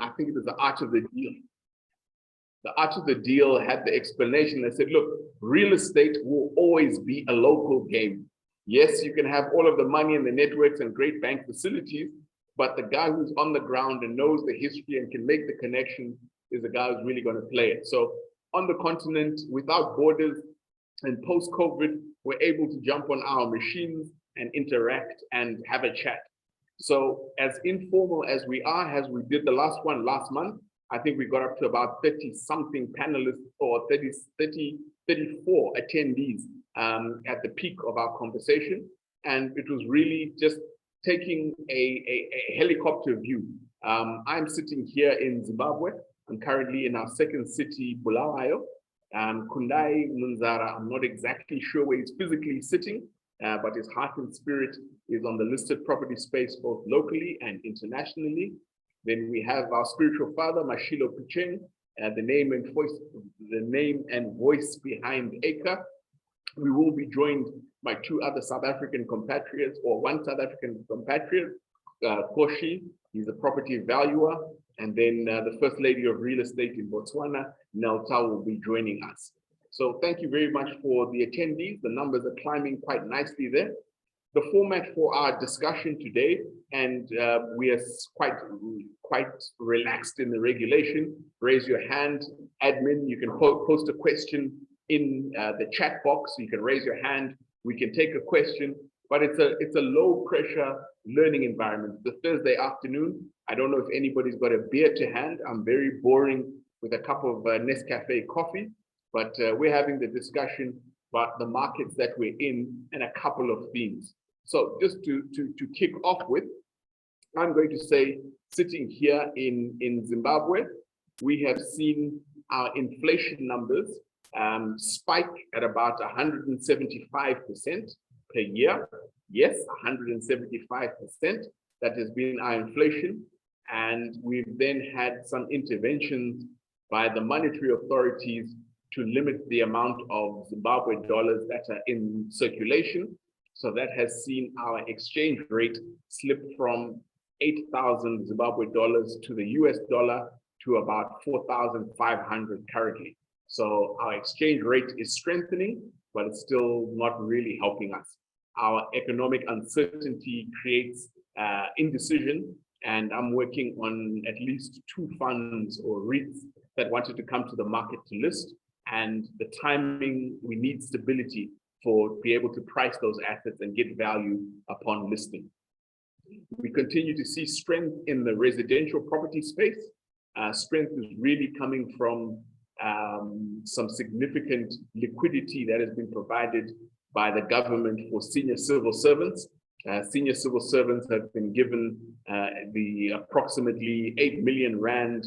I think it was the art of the deal. The art of the deal had the explanation that said, look, real estate will always be a local game. Yes, you can have all of the money and the networks and great bank facilities, but the guy who's on the ground and knows the history and can make the connection is the guy who's really going to play it. So on the continent, without borders and post-COVID, we're able to jump on our machines and interact and have a chat. So as informal as we are, as we did the last one last month, I think we got up to about 30 something panelists or 34 attendees at the peak of our conversation. And it was really just taking a helicopter view. I'm sitting here in Zimbabwe. I'm currently in our second city, Bulawayo. Kundayi, Munzara, I'm not exactly sure where he's physically sitting, but his heart and spirit is on the listed property space, both locally and internationally. Then we have our spiritual father, Mashilo Pitjeng, the name and voice behind Acre. We will be joined by two other South African compatriots, or one South African compatriot, Kgoshi, he's a property valuer, and then the First Lady of Real Estate in Botswana, Nelta, will be joining us. So thank you very much for the attendees. The numbers are climbing quite nicely there. The format for our discussion today, and we are quite relaxed in the regulation. Raise your hand, admin. You can post a question in the chat box. You can raise your hand. We can take a question, but it's a low pressure learning environment. The Thursday afternoon, I don't know if anybody's got a beer to hand. I'm very boring with a cup of Nescafe coffee, but we're having the discussion about the markets that we're in and a couple of themes. So just to kick off with, I'm going to say, sitting here in Zimbabwe, we have seen our inflation numbers spike at about 175% per year. Yes, 175%. That has been our inflation. And we've then had some interventions by the monetary authorities to limit the amount of Zimbabwe dollars that are in circulation. So that has seen our exchange rate slip from 8,000 Zimbabwe dollars to the US dollar to about 4,500 currently. So our exchange rate is strengthening, but it's still not really helping us. Our economic uncertainty creates indecision, and I'm working on at least 2 funds or REITs that wanted to come to the market to list. And the timing, we need stability for be able to price those assets and get value upon listing. We continue to see strength in the residential property space. Strength is really coming from some significant liquidity that has been provided by the government for senior civil servants. Senior civil servants have been given the approximately 8 million Rand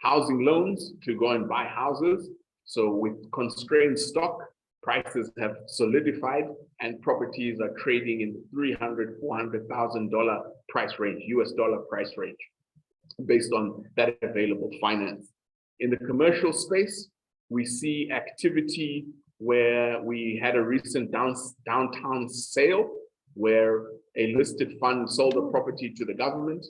housing loans to go and buy houses. So with constrained stock, prices have solidified and properties are trading in the $300,000, $400,000 price range, US dollar price range, based on that available finance. In the commercial space, we see activity where we had a recent downtown sale where a listed fund sold a property to the government,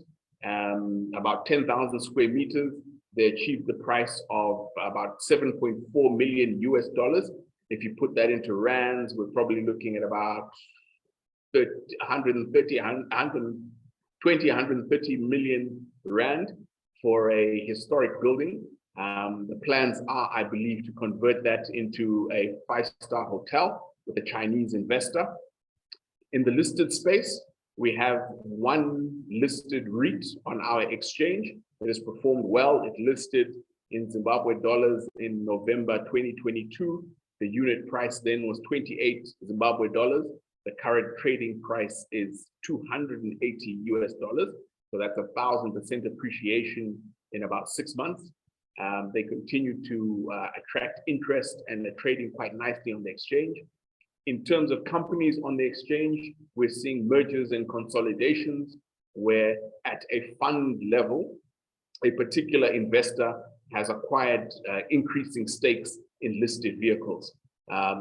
about 10,000 square meters. They achieved the price of about 7.4 million US dollars. If you put that into rands, we're probably looking at about 130 million Rand for a historic building. The plans are, I believe, to convert that into a 5-star hotel with a Chinese investor. In the listed space, we have one listed REIT on our exchange that has performed well. It listed in Zimbabwe dollars in November 2022. The unit price then was 28 Zimbabwe dollars. The current trading price is 280 US dollars. So that's 1,000% appreciation in about 6 months. They continue to attract interest and they're trading quite nicely on the exchange. In terms of companies on the exchange, we're seeing mergers and consolidations where at a fund level, a particular investor has acquired increasing stakes in listed vehicles.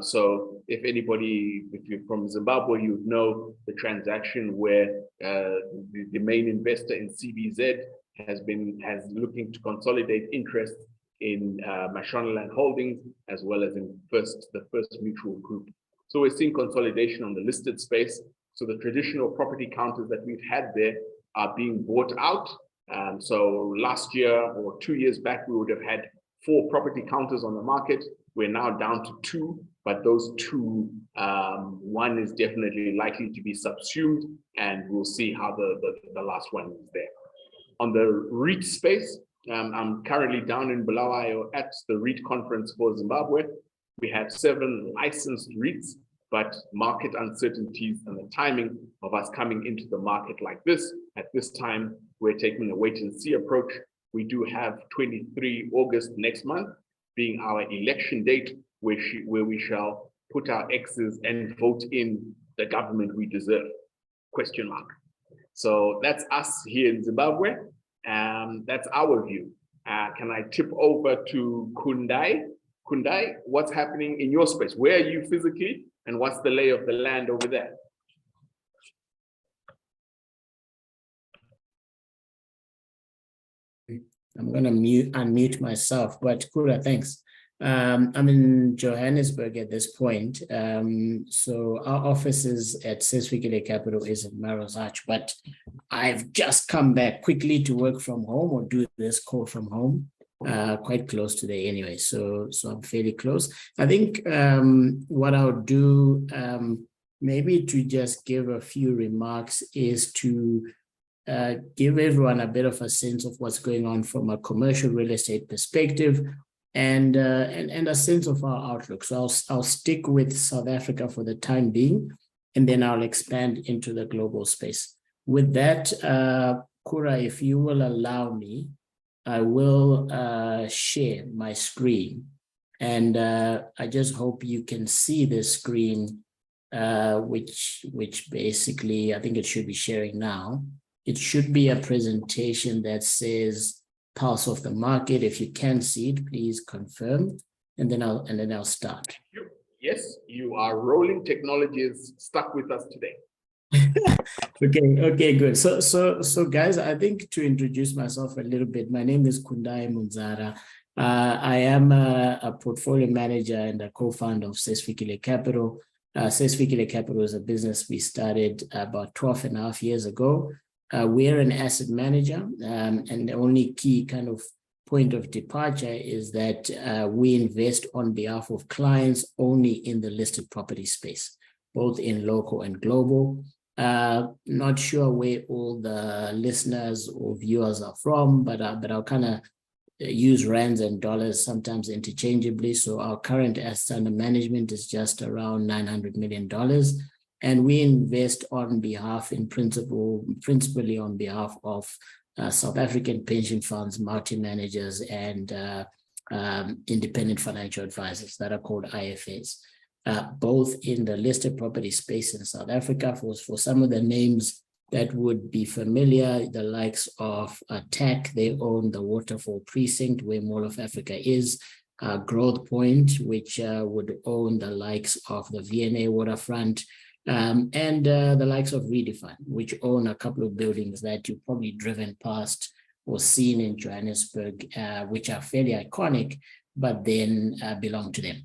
So if you're from Zimbabwe, you would know the transaction where the main investor in CBZ has looking to consolidate interest in Mashonaland Holdings, as well as in the First Mutual Group. So we're seeing consolidation on the listed space. So the traditional property counters that we've had there are being bought out. So last year or 2 years back, we would have had 4 property counters on the market. We're now down to 2, but those 2, one is definitely likely to be subsumed, and we'll see how the last one is there. On the REIT space, I'm currently down in Bulawayo at the REIT conference for Zimbabwe. We have 7 licensed REITs, but market uncertainties and the timing of us coming into the market like this, at this time, we're taking a wait and see approach. We do have 23 August next month being our election date, where we shall put our X's and vote in the government we deserve, ? So that's us here in Zimbabwe. That's our view. Can I tip over to Kundayi? Kundayi, what's happening in your space? Where are you physically, and what's the lay of the land over there? I'm going to unmute myself, but Kura, thanks. I'm in Johannesburg at this point. So our office is at Sesfikile Capital is in Maros Arch, but I've just come back quickly to work from home or do this call from home, quite close today anyway. So I'm fairly close. I think what I'll do, maybe to just give a few remarks, is to give everyone a bit of a sense of what's going on from a commercial real estate perspective, and a sense of our outlook. So I'll stick with South Africa for the time being, and then I'll expand into the global space. With that, Kura, if you will allow me, I will share my screen, and I just hope you can see this screen, which basically, I think it should be sharing now. It should be a presentation that says Pulse of the Market. If you can see it, please confirm, and then I'll start. Yes, you are rolling. Technology is stuck with us today. Okay, good. So guys, I think to introduce myself a little bit, my name is Kundayi Munzara. I am a portfolio manager and a co-founder of Sesfikile Capital. Sesfikile Capital is a business we started about 12.5 years ago. We're an asset manager, and the only key kind of point of departure is that we invest on behalf of clients only in the listed property space, both in local and global. Not sure where all the listeners or viewers are from, but I'll kind of use rands and dollars sometimes interchangeably. So our current assets under management is just around $900 million. And we invest on behalf, principally on behalf of South African pension funds, multi-managers, and independent financial advisors that are called IFAs, both in the listed property space in South Africa. For some of the names that would be familiar, the likes of TAC, they own the Waterfall Precinct, where Mall of Africa is, Growth Point, which would own the likes of the V&A Waterfront, and the likes of Redefine, which own a couple of buildings that you've probably driven past or seen in Johannesburg, which are fairly iconic, but then belong to them.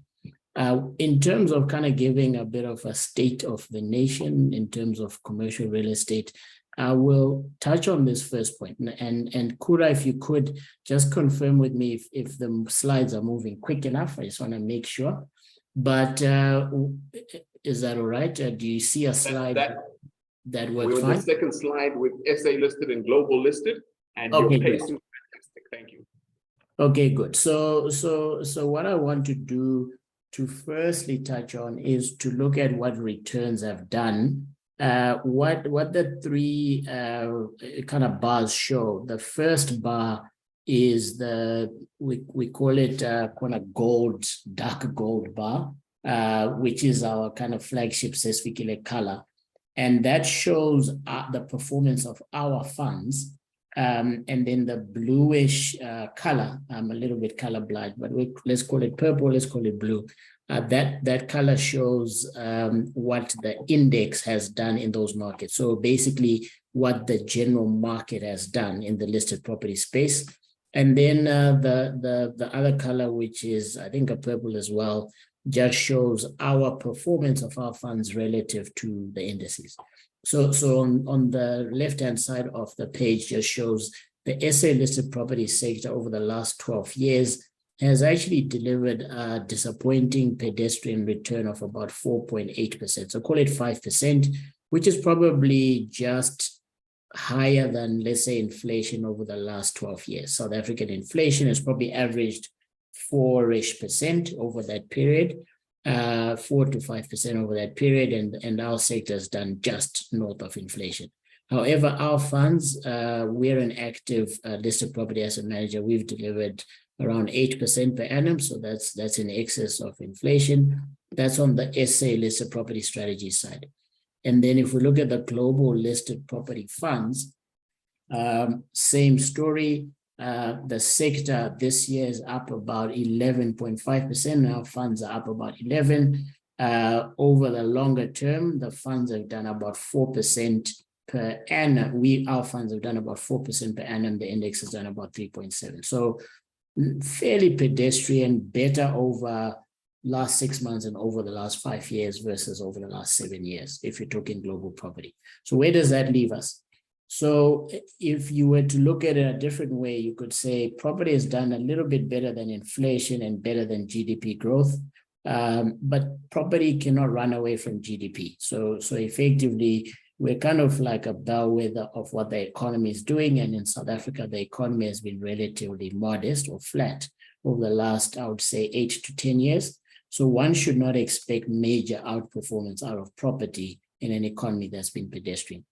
In terms of kind of giving a bit of a state of the nation in terms of commercial real estate, I will touch on this first point. And Kura, if you could just confirm with me if the slides are moving quick enough. I just want to make sure. But is that all right? Do you see a slide that works we're fine? on the second slide with SA listed and global listed, and okay, your pace is fantastic. Thank you. Okay, good. So what I want to do to firstly touch on is to look at what returns have done. What the three kind of bars show. The first bar is we call it kind of dark gold bar, which is our kind of flagship Sesfikile color. And that shows the performance of our funds. And then the bluish color, I'm a little bit colorblind, but let's call it purple, let's call it blue. That color shows what the index has done in those markets. So basically what the general market has done in the listed property space. And then the other color, which is I think a purple as well, just shows our performance of our funds relative to the indices. So on the left-hand side of the page just shows the SA listed property sector over the last 12 years has actually delivered a disappointing pedestrian return of about 4.8%. So call it 5%, which is probably just higher than, let's say, inflation over the last 12 years. South African inflation has probably averaged 4-ish% over that period, 4 to 5% over that period, and our sector has done just north of inflation. However, our funds, we're an active listed property asset manager. We've delivered around 8% per annum, so that's in excess of inflation. That's on the SA listed property strategy side. And then if we look at the global listed property funds, same story. The sector this year is up about 11.5%. Now funds are up about 11. Over the longer term, the funds have done about 4% per annum. Our funds have done about 4% per annum. The index has done about 3.7. So fairly pedestrian, better over last 6 months and over the last 5 years versus over the last 7 years, if you're talking global property. So where does that leave us? So if you were to look at it a different way, you could say property has done a little bit better than inflation and better than GDP growth, but property cannot run away from GDP. So effectively, we're kind of like a bellwether of what the economy is doing. And in South Africa, the economy has been relatively modest or flat over the last, I would say, 8 to 10 years. So one should not expect major outperformance out of property in an economy that's been pedestrian.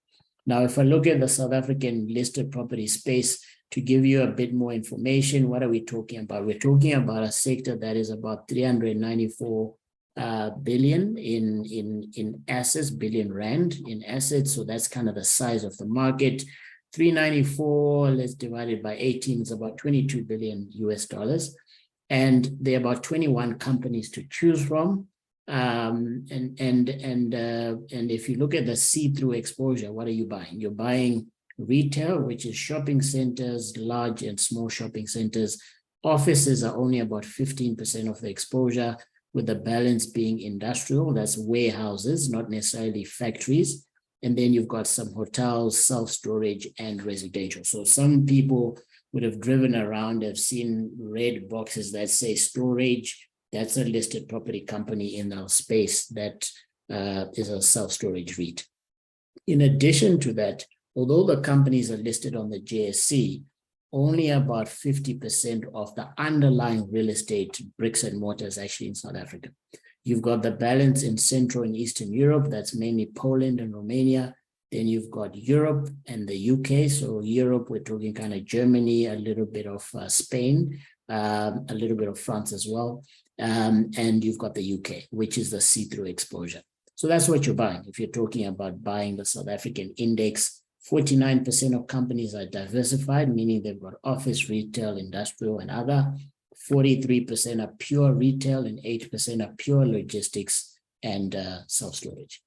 Now, if I look at the South African listed property space, to give you a bit more information, what are we talking about? We're talking about a sector that is about 394 billion in assets, billion rand in assets. So that's kind of the size of the market. 394, let's divide it by 18, it's about 22 billion US dollars. And there are about 21 companies to choose from. And if you look at the see-through exposure, what are you buying? You're buying retail, which is shopping centers, large and small shopping centers. Offices are only about 15% of the exposure, with the balance being industrial. That's warehouses, not necessarily factories. And then you've got some hotels, self-storage, and residential. So some people would have driven around, have seen red boxes that say storage. That's a listed property company in our space that is a self-storage REIT. In addition to that, although the companies are listed on the JSE, only about 50% of the underlying real estate bricks and mortar is actually in South Africa. You've got the balance in Central and Eastern Europe, that's mainly Poland and Romania. Then you've got Europe and the UK. So Europe, we're talking kind of Germany, a little bit of Spain, a little bit of France as well. And you've got the UK, which is the see-through exposure. So that's what you're buying. If you're talking about buying the South African index, 49% of companies are diversified, meaning they've got office, retail, industrial, and other. 43% are pure retail and 8% are pure logistics and self-storage.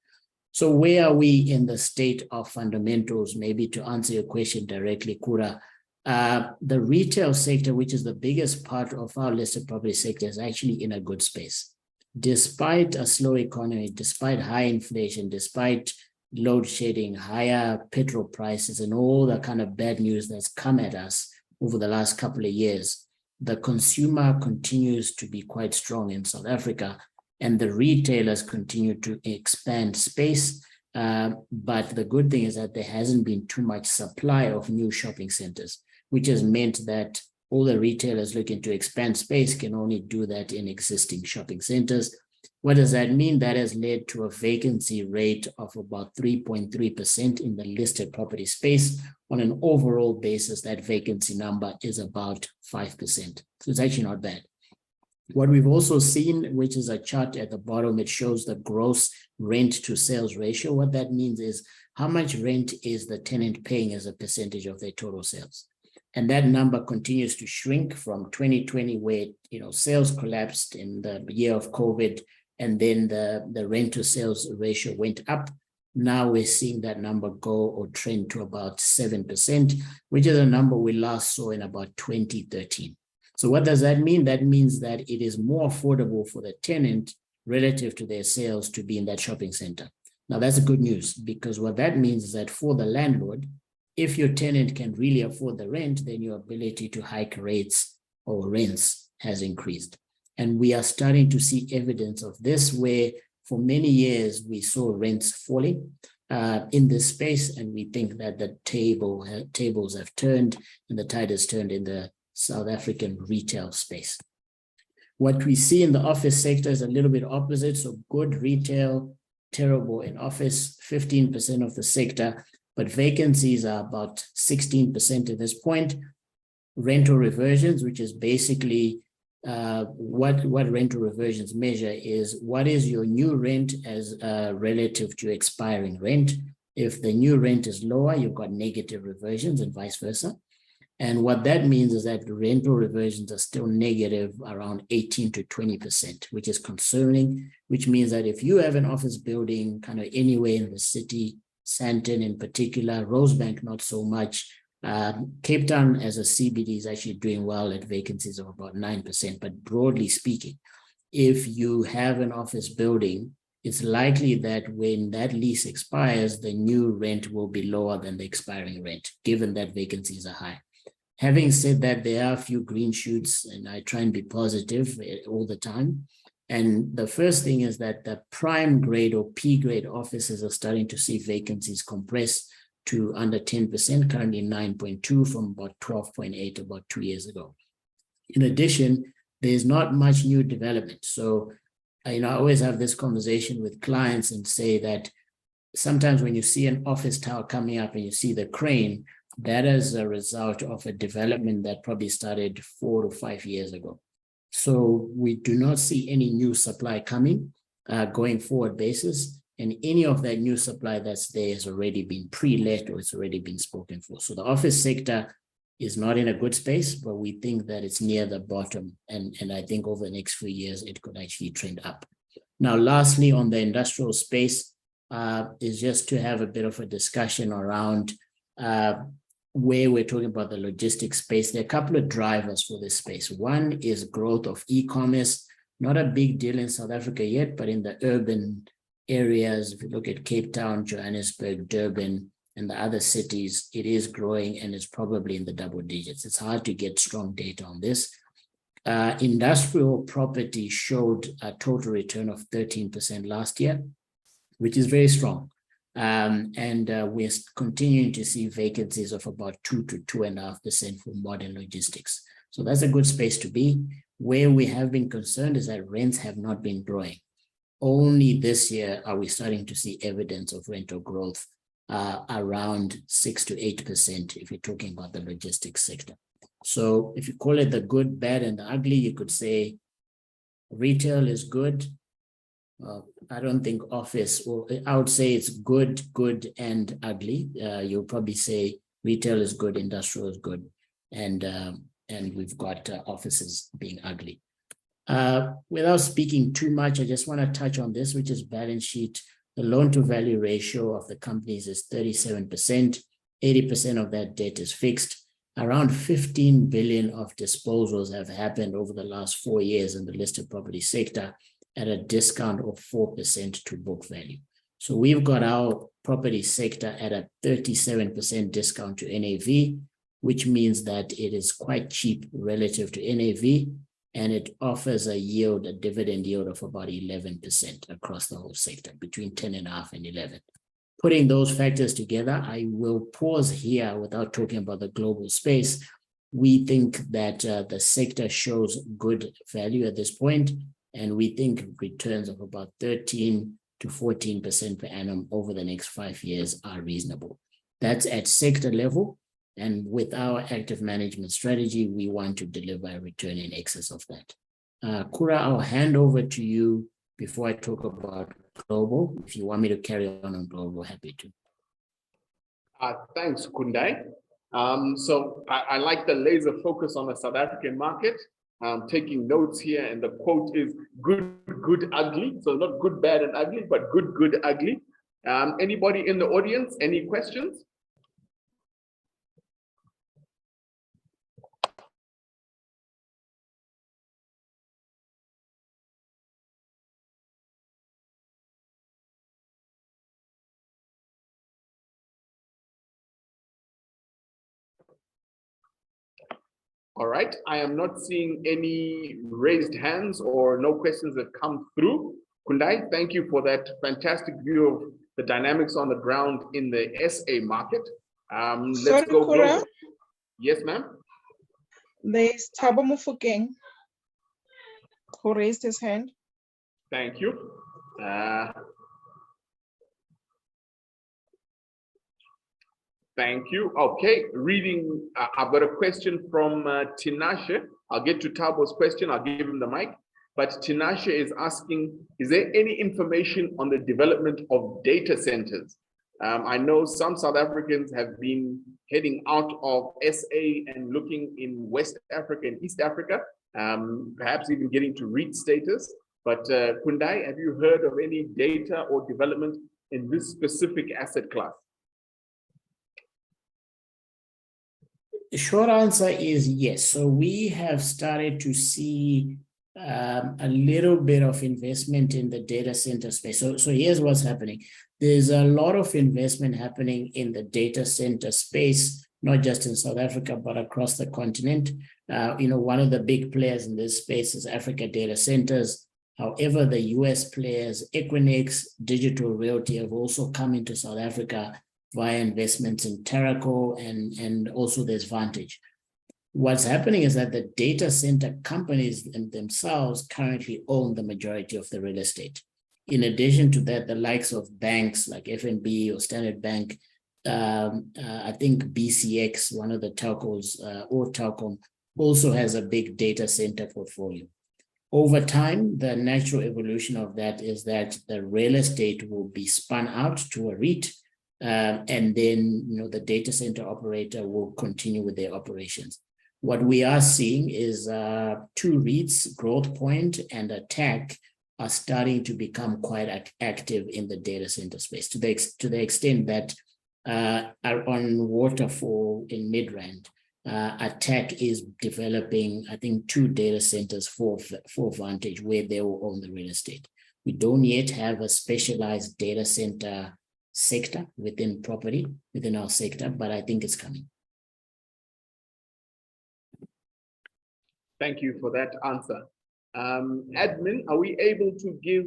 So where are we in the state of fundamentals? Maybe to answer your question directly, Kura, the retail sector, which is the biggest part of our listed property sector, is actually in a good space. Despite a slow economy, despite high inflation, despite load shedding, higher petrol prices, and all the kind of bad news that's come at us over the last couple of years, the consumer continues to be quite strong in South Africa, and the retailers continue to expand space. But the good thing is that there hasn't been too much supply of new shopping centers, which has meant that all the retailers looking to expand space can only do that in existing shopping centers. What does that mean? That has led to a vacancy rate of about 3.3% in the listed property space. On an overall basis, that vacancy number is about 5%. So it's actually not bad. What we've also seen, which is a chart at the bottom, it shows the gross rent to sales ratio. What that means is how much rent is the tenant paying as a percentage of their total sales. And that number continues to shrink from 2020, where sales collapsed in the year of COVID, and then the rent to sales ratio went up. Now we're seeing that number go or trend to about 7%, which is a number we last saw in about 2013. So what does that mean? That means that it is more affordable for the tenant relative to their sales to be in that shopping center. Now that's good news, because what that means is that for the landlord, if your tenant can really afford the rent, then your ability to hike rates or rents has increased. And we are starting to see evidence of this, where for many years we saw rents falling in this space, and we think that the tables have turned and the tide has turned in the South African retail space. What we see in the office sector is a little bit opposite. So good retail, terrible in office, 15% of the sector, but vacancies are about 16% at this point. Rental reversions, which is basically what rental reversions measure, is what is your new rent as relative to expiring rent. If the new rent is lower, you've got negative reversions and vice versa. And what that means is that the rental reversions are still negative around 18 to 20%, which is concerning, which means that if you have an office building kind of anywhere in the city, Sandton in particular, Rosebank not so much, Cape Town as a CBD is actually doing well at vacancies of about 9%. But broadly speaking, if you have an office building, it's likely that when that lease expires, the new rent will be lower than the expiring rent, given that vacancies are high. Having said that, there are a few green shoots, and I try and be positive all the time. And the first thing is that the prime grade or P grade offices are starting to see vacancies compress to under 10%, currently 9.2 from about 12.8 about 2 years ago. In addition, there's not much new development. So, I always have this conversation with clients and say that sometimes when you see an office tower coming up and you see the crane, that is a result of a development that probably started 4 to 5 years ago. So we do not see any new supply coming going forward basis. And any of that new supply that's there has already been pre-let or it's already been spoken for. So the office sector is not in a good space, but we think that it's near the bottom. And I think over the next few years, it could actually trend up. Now, lastly, on the industrial space, is just to have a bit of a discussion around where we're talking about the logistics space. There are a couple of drivers for this space. One is growth of e-commerce, not a big deal in South Africa yet, but in the urban areas, if you look at Cape Town, Johannesburg, Durban, and the other cities, it is growing and it's probably in the double digits. It's hard to get strong data on this. Industrial property showed a total return of 13% last year, which is very strong. We're continuing to see vacancies of about 2 to 2.5% for modern logistics. So that's a good space to be. Where we have been concerned is that rents have not been growing. Only this year are we starting to see evidence of rental growth around 6 to 8% if you're talking about the logistics sector. So if you call it the good, bad, and the ugly, you could say retail is good. I don't think office, or I would say it's good, and ugly. You'll probably say retail is good, industrial is good, and we've got offices being ugly. Without speaking too much, I just want to touch on this, which is balance sheet. The loan to value ratio of the companies is 37%. 80% of that debt is fixed. Around 15 billion of disposals have happened over the last 4 years in the listed property sector at a discount of 4% to book value. So we've got our property sector at a 37% discount to NAV, which means that it is quite cheap relative to NAV, and it offers a yield, a dividend yield of about 11% across the whole sector, between 10.5 and 11. Putting those factors together, I will pause here without talking about the global space. We think that the sector shows good value at this point, and we think returns of about 13 to 14% per annum over the next 5 years are reasonable. That's at sector level. And with our active management strategy, we want to deliver a return in excess of that. Kura, I'll hand over to you before I talk about global. If you want me to carry on global, happy to. Thanks, Kundayi. So I like the laser focus on the South African market. Taking notes here, and the quote is good, good, ugly. So not good, bad, and ugly, but good, good, ugly. Anybody in the audience, any questions? All right, I am not seeing any raised hands or no questions that come through. Kundayi, thank you for that fantastic view of the dynamics on the ground in the SA market. Let's go global. Yes, ma'am. There's Thabo Mofokeng who raised his hand. Thank you. Thank you. Okay, reading, I've got a question from Tinashe. I'll get to Tabo's question, I'll give him the mic. But Tinashe is asking, is there any information on the development of data centers? I know some South Africans have been heading out of SA and looking in West Africa and East Africa, perhaps even getting to REIT status. But Kundayi, have you heard of any data or development in this specific asset class? The short answer is yes. So we have started to see a little bit of investment in the data center space. So here's what's happening. There's a lot of investment happening in the data center space, not just in South Africa, but across the continent. One of the big players in this space is Africa Data Centers. However, the US players, Equinix, Digital Realty, have also come into South Africa via investments in Terraco, and also there's Vantage. What's happening is that the data center companies themselves currently own the majority of the real estate. In addition to that, the likes of banks like FNB or Standard Bank, I think BCX, one of the telcos, or Telkom, also has a big data center portfolio. Over time, the natural evolution of that is that the real estate will be spun out to a REIT, and then the data center operator will continue with their operations. What we are seeing is two REITs, Growth Point and Attack, are starting to become quite active in the data center space to the extent that on Waterfall in Midrand, Attack is developing, I think, 2 data centers for Vantage where they will own the real estate. We don't yet have a specialized data center sector within property, within our sector, but I think it's coming. Thank you for that answer. Admin, are we able to give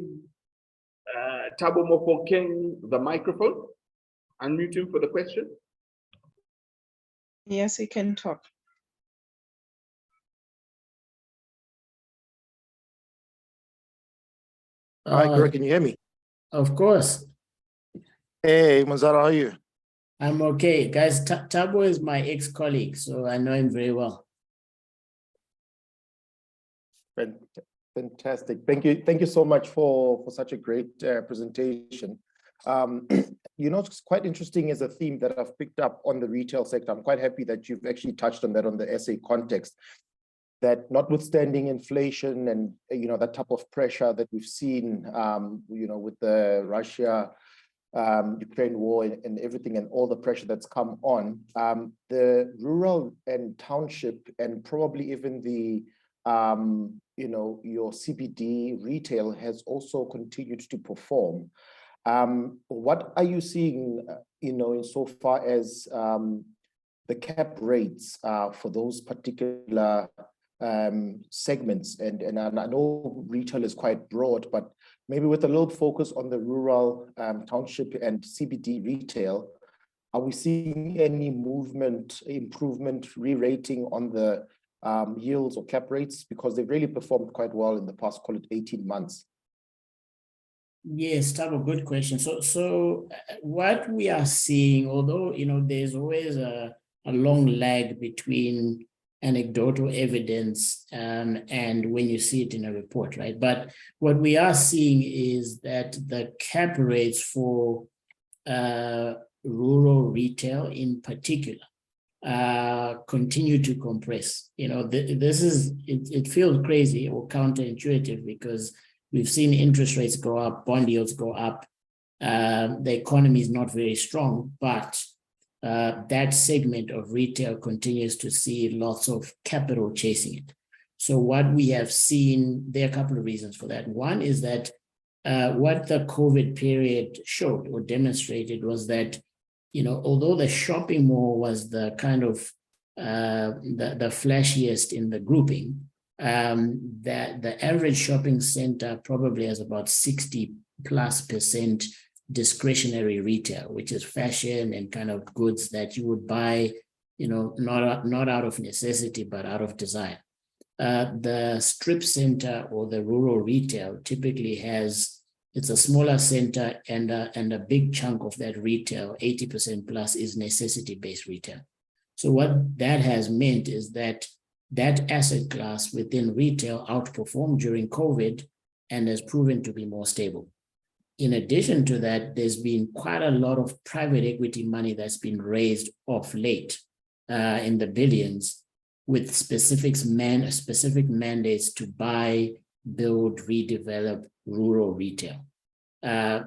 Thabo Mofokeng the microphone? Unmute him for the question. Yes, he can talk. Hi, Greg, can you hear me? Of course. Hey, Munzara, how are you? I'm okay. Guys, Thabo is my ex-colleague, so I know him very well. Fantastic. Thank you so much for such a great presentation. It's quite interesting as a theme that I've picked up on the retail sector. I'm quite happy that you've actually touched on that on the SA context, that notwithstanding inflation and that type of pressure that we've seen with the Russia Ukraine war and everything and all the pressure that's come on, the rural and township and probably even the your CBD retail has also continued to perform. What are you seeing, in so far as the cap rates for those particular segments? And I know retail is quite broad, but maybe with a little focus on the rural, township and CBD retail, are we seeing any movement, improvement, re-rating on the yields or cap rates? Because they've really performed quite well in the past, call it 18 months. Yes, Thabo, good question. So what we are seeing, although there's always a long lag between anecdotal evidence and when you see it in a report, right? But what we are seeing is that the cap rates for rural retail in particular continue to compress. It feels crazy or counterintuitive because we've seen interest rates go up, bond yields go up. The economy is not very strong, but that segment of retail continues to see lots of capital chasing it. So what we have seen, there are a couple of reasons for that. One is that what the COVID period showed or demonstrated was that, although the shopping mall was the kind of the flashiest in the grouping, that the average shopping center probably has about 60+% discretionary retail, which is fashion and kind of goods that you would buy, not out of necessity, but out of desire. The strip center or the rural retail typically it's a smaller center and a big chunk of that retail, 80% plus, is necessity-based retail. So what that has meant is that asset class within retail outperformed during COVID and has proven to be more stable. In addition to that, there's been quite a lot of private equity money that's been raised of late in the billions with specific mandates to buy, build, redevelop rural retail.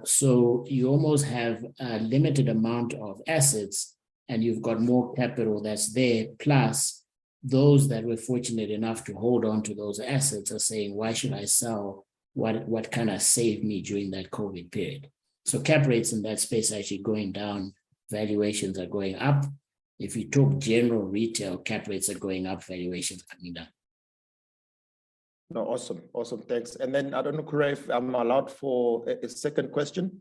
So you almost have a limited amount of assets and you've got more capital that's there, plus those that were fortunate enough to hold on to those assets are saying, why should I sell what kind of saved me during that COVID period? So cap rates in that space are actually going down, valuations are going up. If you talk general retail, cap rates are going up, valuations are coming down. No, awesome, thanks. And then I don't know, Kura, if I'm allowed for a second question.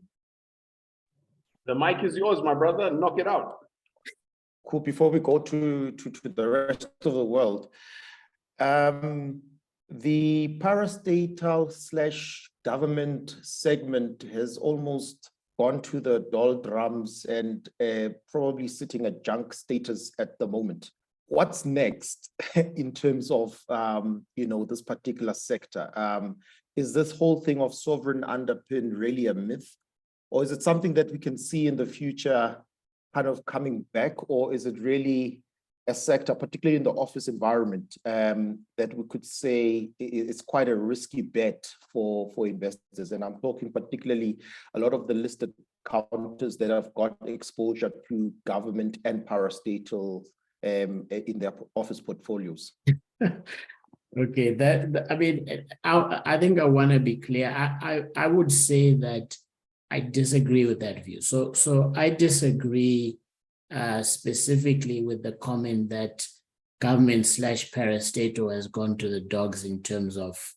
The mic is yours, my brother. Knock it out. Cool. Before we go to the rest of the world, the parastatal / government segment has almost gone to the doldrums and probably sitting at junk status at the moment. What's next in terms of this particular sector? Is this whole thing of sovereign underpin really a myth, or is it something that we can see in the future kind of coming back, or is it really a sector, particularly in the office environment, that we could say it's quite a risky bet for investors? And I'm talking particularly a lot of the listed counters that have got exposure to government and parastatal in their office portfolios. Okay, I think I want to be clear. I would say that I disagree with that view. So I disagree specifically with the comment that government / parastatal has gone to the dogs in terms of,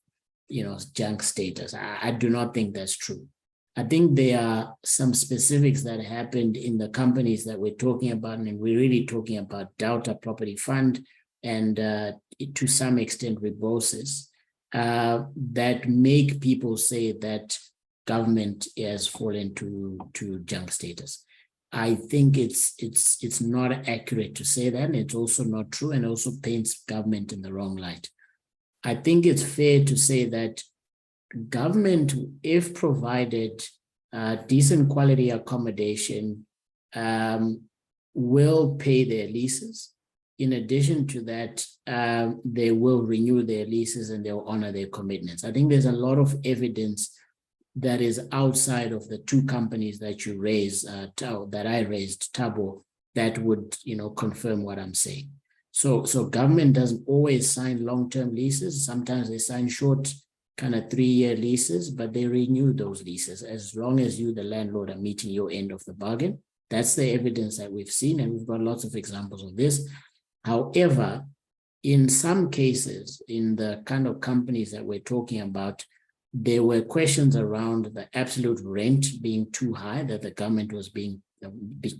junk status. I do not think that's true. I think there are some specifics that happened in the companies that we're talking about, and we're really talking about Delta Property Fund and to some extent Rebosis, that make people say that government has fallen to junk status. I think it's not accurate to say that, and it's also not true, and also paints government in the wrong light. I think it's fair to say that government, if provided decent quality accommodation, will pay their leases. In addition to that, they will renew their leases and they'll honor their commitments. I think there's a lot of evidence that is outside of the two companies that you raised, that I raised, Thabo, that would confirm what I'm saying. So government doesn't always sign long-term leases. Sometimes they sign short, kind of 3-year leases, but they renew those leases as long as you, the landlord, are meeting your end of the bargain. That's the evidence that we've seen, and we've got lots of examples of this. However, in some cases, in the kind of companies that we're talking about, there were questions around the absolute rent being too high that the government was being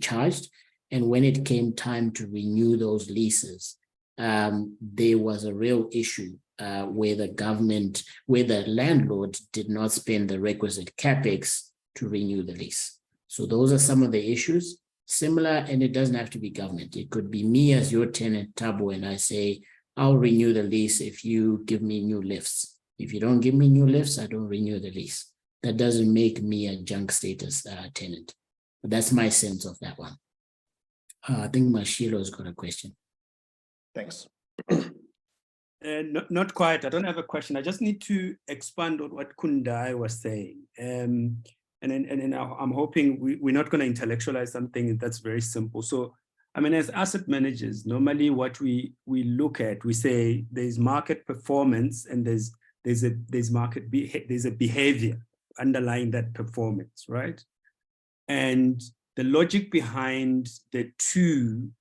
charged. And when it came time to renew those leases, there was a real issue where the landlord did not spend the requisite capex to renew the lease. So those are some of the issues. Similar, and it doesn't have to be government. It could be me as your tenant, Thabo, and I say, I'll renew the lease if you give me new lifts. If you don't give me new lifts, I don't renew the lease. That doesn't make me a junk status tenant. But that's my sense of that one. I think Mashilo's got a question. Thanks. Not quite. I don't have a question. I just need to expand on what Kundayi was saying. And then I'm hoping we're not going to intellectualize something that's very simple. So, I mean, as asset managers, normally what we look at, we say there's market performance and there's a behavior underlying that performance, right? And the logic behind the two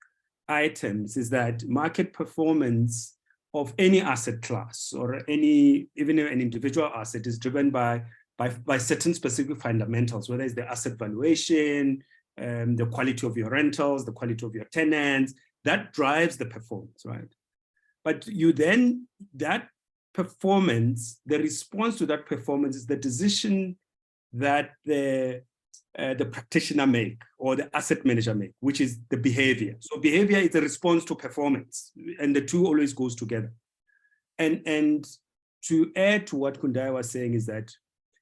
items is that market performance of any asset class or even an individual asset is driven by certain specific fundamentals, whether it's the asset valuation, the quality of your rentals, the quality of your tenants, that drives the performance, right? But that performance, the response to that performance is the decision that the practitioner make or the asset manager make, which is the behavior. So behavior is a response to performance, and the two always goes together. And to add to what Kundayi was saying is that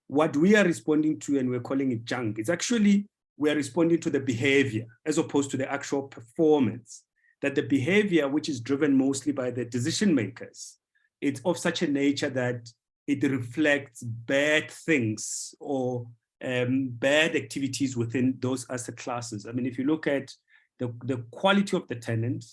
what we are responding to, and we're calling it junk, it's actually we are responding to the behavior as opposed to the actual performance. That the behavior, which is driven mostly by the decision makers, it's of such a nature that it reflects bad things or bad activities within those asset classes. I mean, if you look at the quality of the tenant,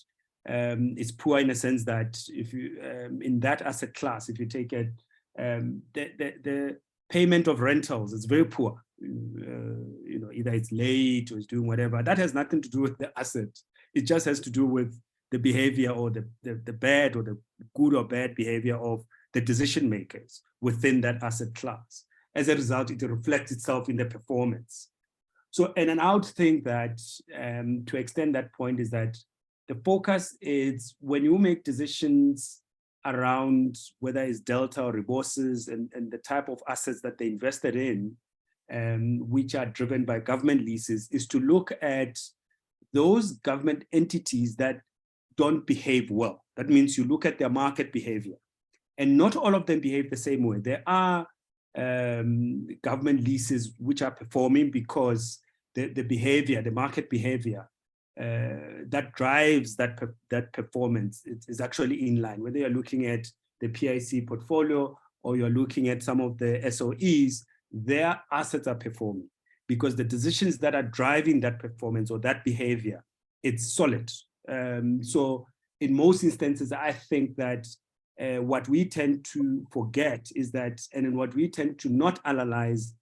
it's poor in a sense that if you in that asset class, if you take it, the payment of rentals is very poor. You know, either it's late or it's doing whatever. That has nothing to do with the asset. It just has to do with the behavior or the bad or the good or bad behavior of the decision makers within that asset class. As a result, it reflects itself in the performance. So, and I would think that to extend that point is that the focus is when you make decisions around whether it's delta or reverses and the type of assets that they invested in, which are driven by government leases, is to look at those government entities that don't behave well. That means you look at their market behavior. And not all of them behave the same way. There are government leases which are performing because the behavior, the market behavior, that drives that performance is actually in line. Whether you're looking at the PIC portfolio or you're looking at some of the SOEs, their assets are performing because the decisions that are driving that performance or that behavior, it's solid. So in most instances, I think that what we tend to forget is that, and in what we tend to not analyze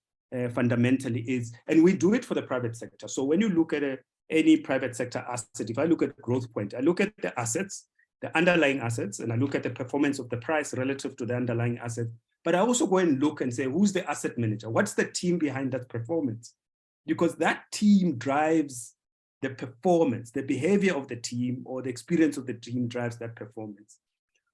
fundamentally is, and we do it for the private sector. So when you look at any private sector asset, if I look at Growth Point, I look at the assets, the underlying assets, and I look at the performance of the price relative to the underlying asset. But I also go and look and say, who's the asset manager? What's the team behind that performance? Because that team drives the performance, the behavior of the team or the experience of the team drives that performance.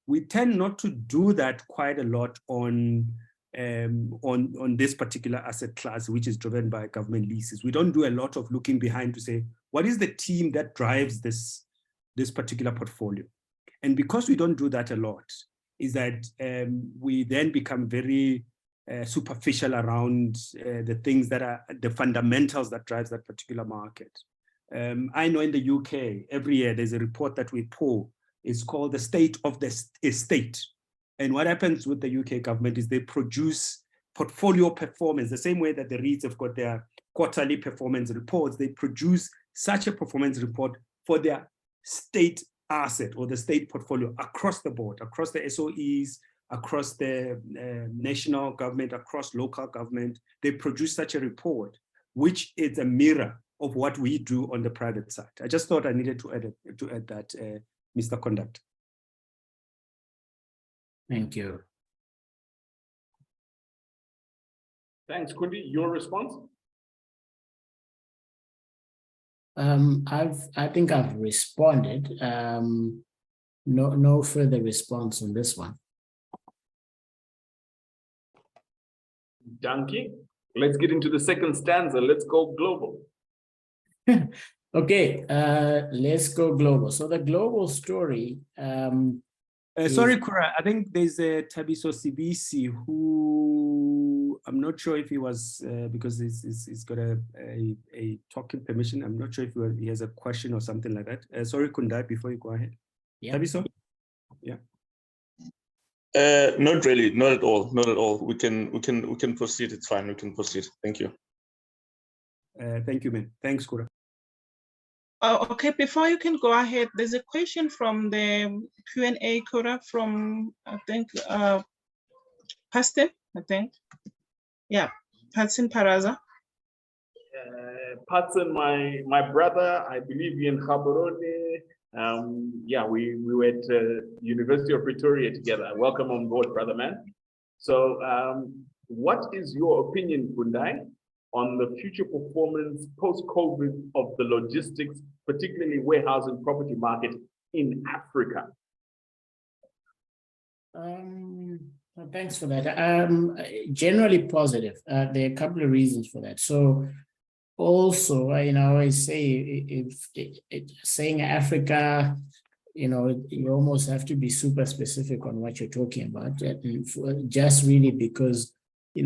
We tend not to do that quite a lot on this particular asset class, which is driven by government leases. We don't do a lot of looking behind to say, what is the team that drives this particular portfolio? And because we don't do that a lot, is that we then become very superficial around the things that are the fundamentals that drives that particular market. I know in the UK, every year there's a report that we pull. It's called the State of the Estate. And what happens with the UK government is they produce portfolio performance, the same way that the REITs have got their quarterly performance reports. They produce such a performance report for their state asset or the state portfolio across the board, across the SOEs, across the national government, across local government. They produce such a report, which is a mirror of what we do on the private side. I just thought I needed to add that, Mr. Conduct. Thank you. Thanks, Kundi. Your response? I think I've responded. No further response on this one. Danke. Let's get into the second stanza. Let's go global. Okay, let's go global. So the global story. Sorry, Kura, I think there's a Tabiso Sibisi who I'm not sure if he was, because he's got a talking permission. I'm not sure if he has a question or something like that. Sorry, Kundayi, before you go ahead. Yeah. Tabiso? Yeah. Not really, not at all, not at all. We can proceed. It's fine. We can proceed. Thank you. Thank you, man. Thanks, Kura. Okay, before you can go ahead, there's a question from the Q&A, Kura, from, I think, Pastor, I think. Yeah, Patson Paraza. Patson, my brother, I believe in Gaborone. Yeah, we were at University of Pretoria together. Welcome on board, brother man. So what is your opinion, Kundayi, on the future performance post-COVID of the logistics, particularly warehousing property market in Africa? Thanks for that. Generally positive. There are a couple of reasons for that. So also, I always say, saying Africa, you almost have to be super specific on what you're talking about, just really because,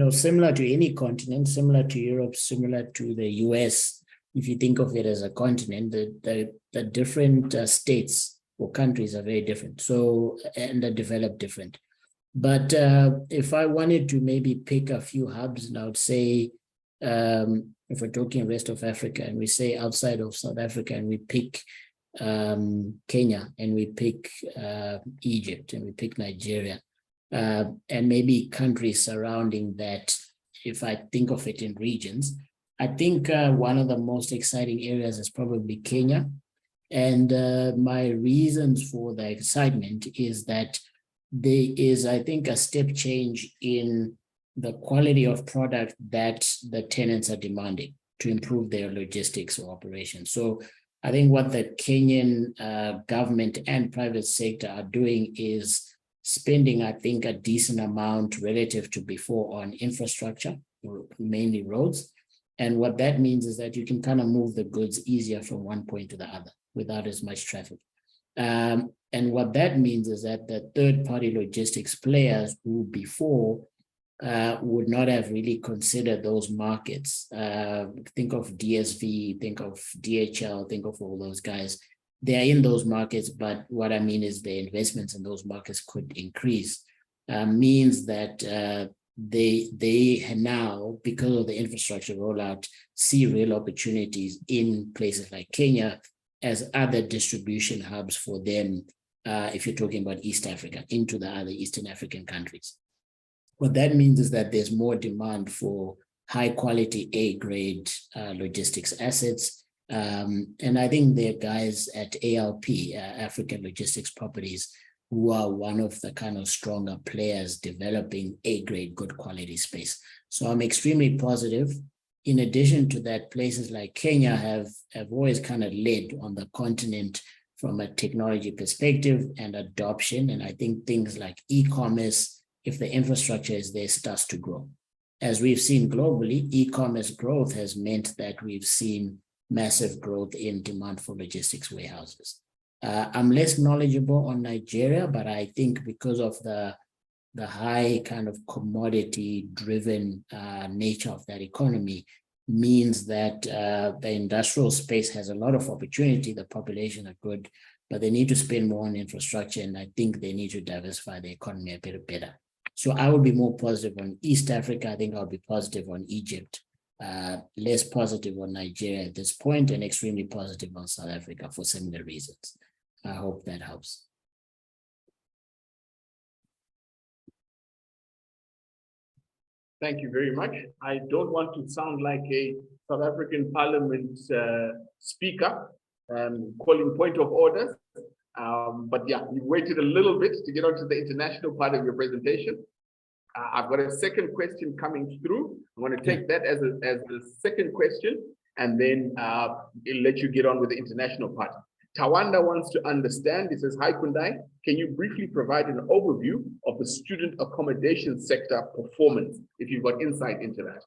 similar to any continent, similar to Europe, similar to the US, if you think of it as a continent, the different states or countries are very different. So, and they're developed different. But if I wanted to maybe pick a few hubs, and I would say, if we're talking rest of Africa and we say outside of South Africa and we pick Kenya and we pick Egypt and we pick Nigeria and maybe countries surrounding that, if I think of it in regions, I think one of the most exciting areas is probably Kenya. And my reasons for the excitement is that there is, I think, a step change in the quality of product that the tenants are demanding to improve their logistics or operations. So I think what the Kenyan government and private sector are doing is spending, I think, a decent amount relative to before on infrastructure, mainly roads. And what that means is that you can kind of move the goods easier from one point to the other without as much traffic. And what that means is that the third-party logistics players who before would not have really considered those markets. Think of DSV, think of DHL, think of all those guys. They're in those markets, but what I mean is the investments in those markets could increase. Means that they now, because of the infrastructure rollout, see real opportunities in places like Kenya as other distribution hubs for them, if you're talking about East Africa, into the other Eastern African countries. What that means is that there's more demand for high quality A-grade logistics assets. And I think there are guys at ALP, African Logistics Properties, who are one of the kind of stronger players developing A-grade good quality space. So I'm extremely positive. In addition to that, places like Kenya have always kind of led on the continent from a technology perspective and adoption. And I think things like e-commerce, if the infrastructure is there, starts to grow. As we've seen globally, e-commerce growth has meant that we've seen massive growth in demand for logistics warehouses. I'm less knowledgeable on Nigeria, but I think because of the high kind of commodity-driven nature of that economy means that the industrial space has a lot of opportunity, the population are good, but they need to spend more on infrastructure, and I think they need to diversify the economy a bit better. So I would be more positive on East Africa. I think I'll be positive on Egypt, less positive on Nigeria at this point, and extremely positive on South Africa for similar reasons. I hope that helps. Thank you very much. I don't want to sound like a South African Parliament speaker, calling point of orders. But yeah, you waited a little bit to get onto the international part of your presentation. I've got a second question coming through. I'm going to take that as the second question, and then I'll let you get on with the international part. Tawanda wants to understand, he says, hi Kundayi, can you briefly provide an overview of the student accommodation sector performance, if you've got insight into that?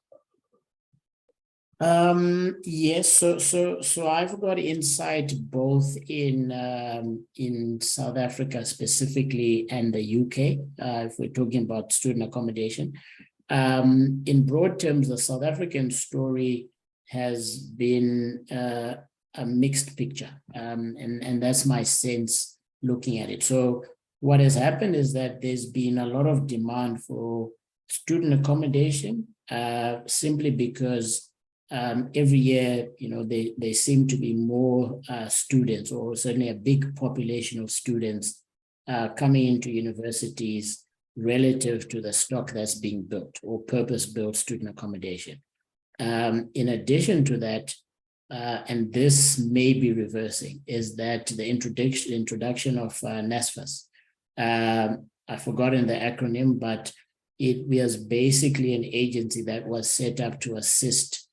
Yes, so I've got insight both in South Africa specifically and the UK, if we're talking about student accommodation. In broad terms, the South African story has been a mixed picture, and that's my sense looking at it. So what has happened is that there's been a lot of demand for student accommodation, simply because every year, there seem to be more students, or certainly a big population of students coming into universities relative to the stock that's being built, or purpose-built student accommodation. In addition to that, and this may be reversing, is that the introduction of NSFAS. I've forgotten the acronym, but it was basically an agency that was set up to assist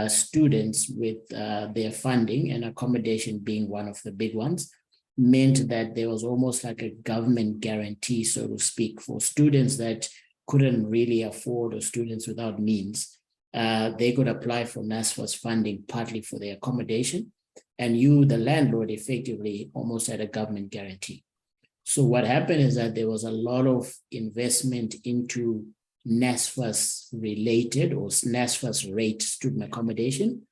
students with their funding, and accommodation being one of the big ones, meant that there was almost like a government guarantee, so to speak, for students that couldn't really afford, or students without means. They could apply for NSFAS funding partly for their accommodation, and you, the landlord, effectively almost had a government guarantee. So what happened is that there was a lot of investment into NSFAS related, or NSFAS rate student accommodation.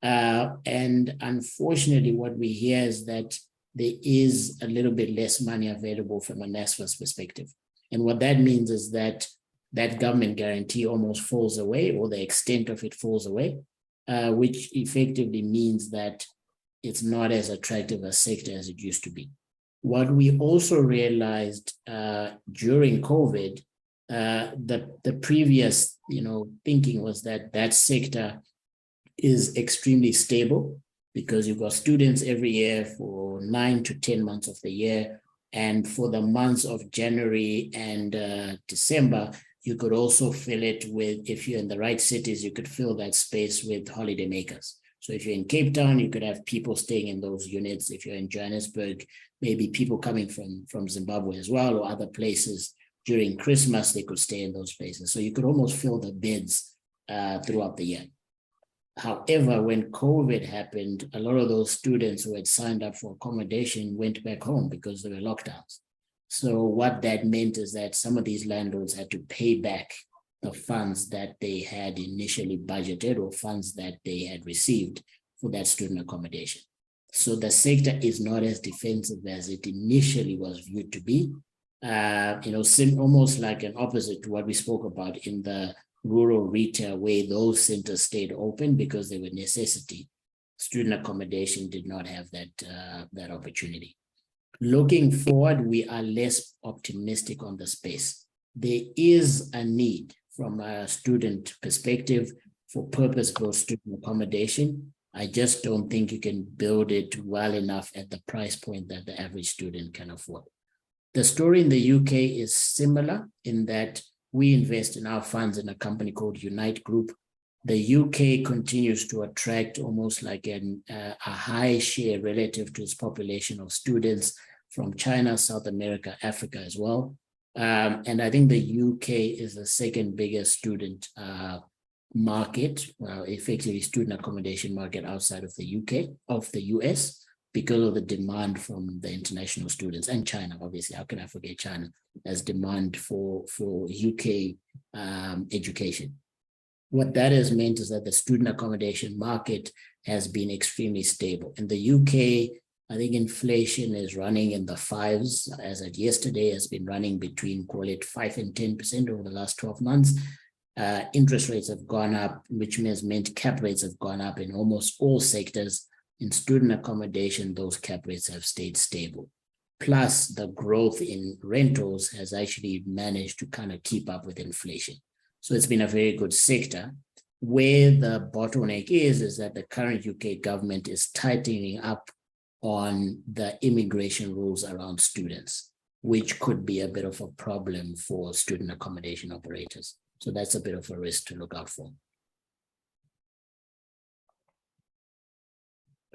And unfortunately, what we hear is that there is a little bit less money available from a NSFAS perspective. And what that means is that that government guarantee almost falls away, or the extent of it falls away, which effectively means that it's not as attractive a sector as it used to be. What we also realized during COVID, the previous thinking was that that sector is extremely stable, because you've got students every year for 9 to 10 months of the year. And for the months of January and December, you could also fill it with, if you're in the right cities, you could fill that space with holiday makers. So if you're in Cape Town, you could have people staying in those units. If you're in Johannesburg, maybe people coming from Zimbabwe as well, or other places. During Christmas, they could stay in those places. So you could almost fill the beds throughout the year. However, when COVID happened, a lot of those students who had signed up for accommodation went back home because there were lockdowns. So what that meant is that some of these landlords had to pay back the funds that they had initially budgeted, or funds that they had received for that student accommodation. So the sector is not as defensive as it initially was viewed to be. Almost like an opposite to what we spoke about in the rural retail, where those centers stayed open because they were necessity. Student accommodation did not have that opportunity. Looking forward, we are less optimistic on the space. There is a need from a student perspective for purpose-built student accommodation. I just don't think you can build it well enough at the price point that the average student can afford. The story in the UK is similar in that we invest in our funds in a company called Unite Group. The UK continues to attract almost like a high share relative to its population of students from China, South America, Africa as well. And I think the UK is the second biggest student market, effectively student accommodation market outside of the UK, of the US, because of the demand from the international students, and China, obviously. How can I forget China as demand for UK education? What that has meant is that the student accommodation market has been extremely stable. In the UK, I think inflation is running in the 5s, as at yesterday has been running between, call it 5 and 10% over the last 12 months. Interest rates have gone up, which has meant cap rates have gone up in almost all sectors. In student accommodation, those cap rates have stayed stable. Plus, the growth in rentals has actually managed to kind of keep up with inflation. So it's been a very good sector. Where the bottleneck is that the current UK government is tightening up on the immigration rules around students, which could be a bit of a problem for student accommodation operators. So that's a bit of a risk to look out for.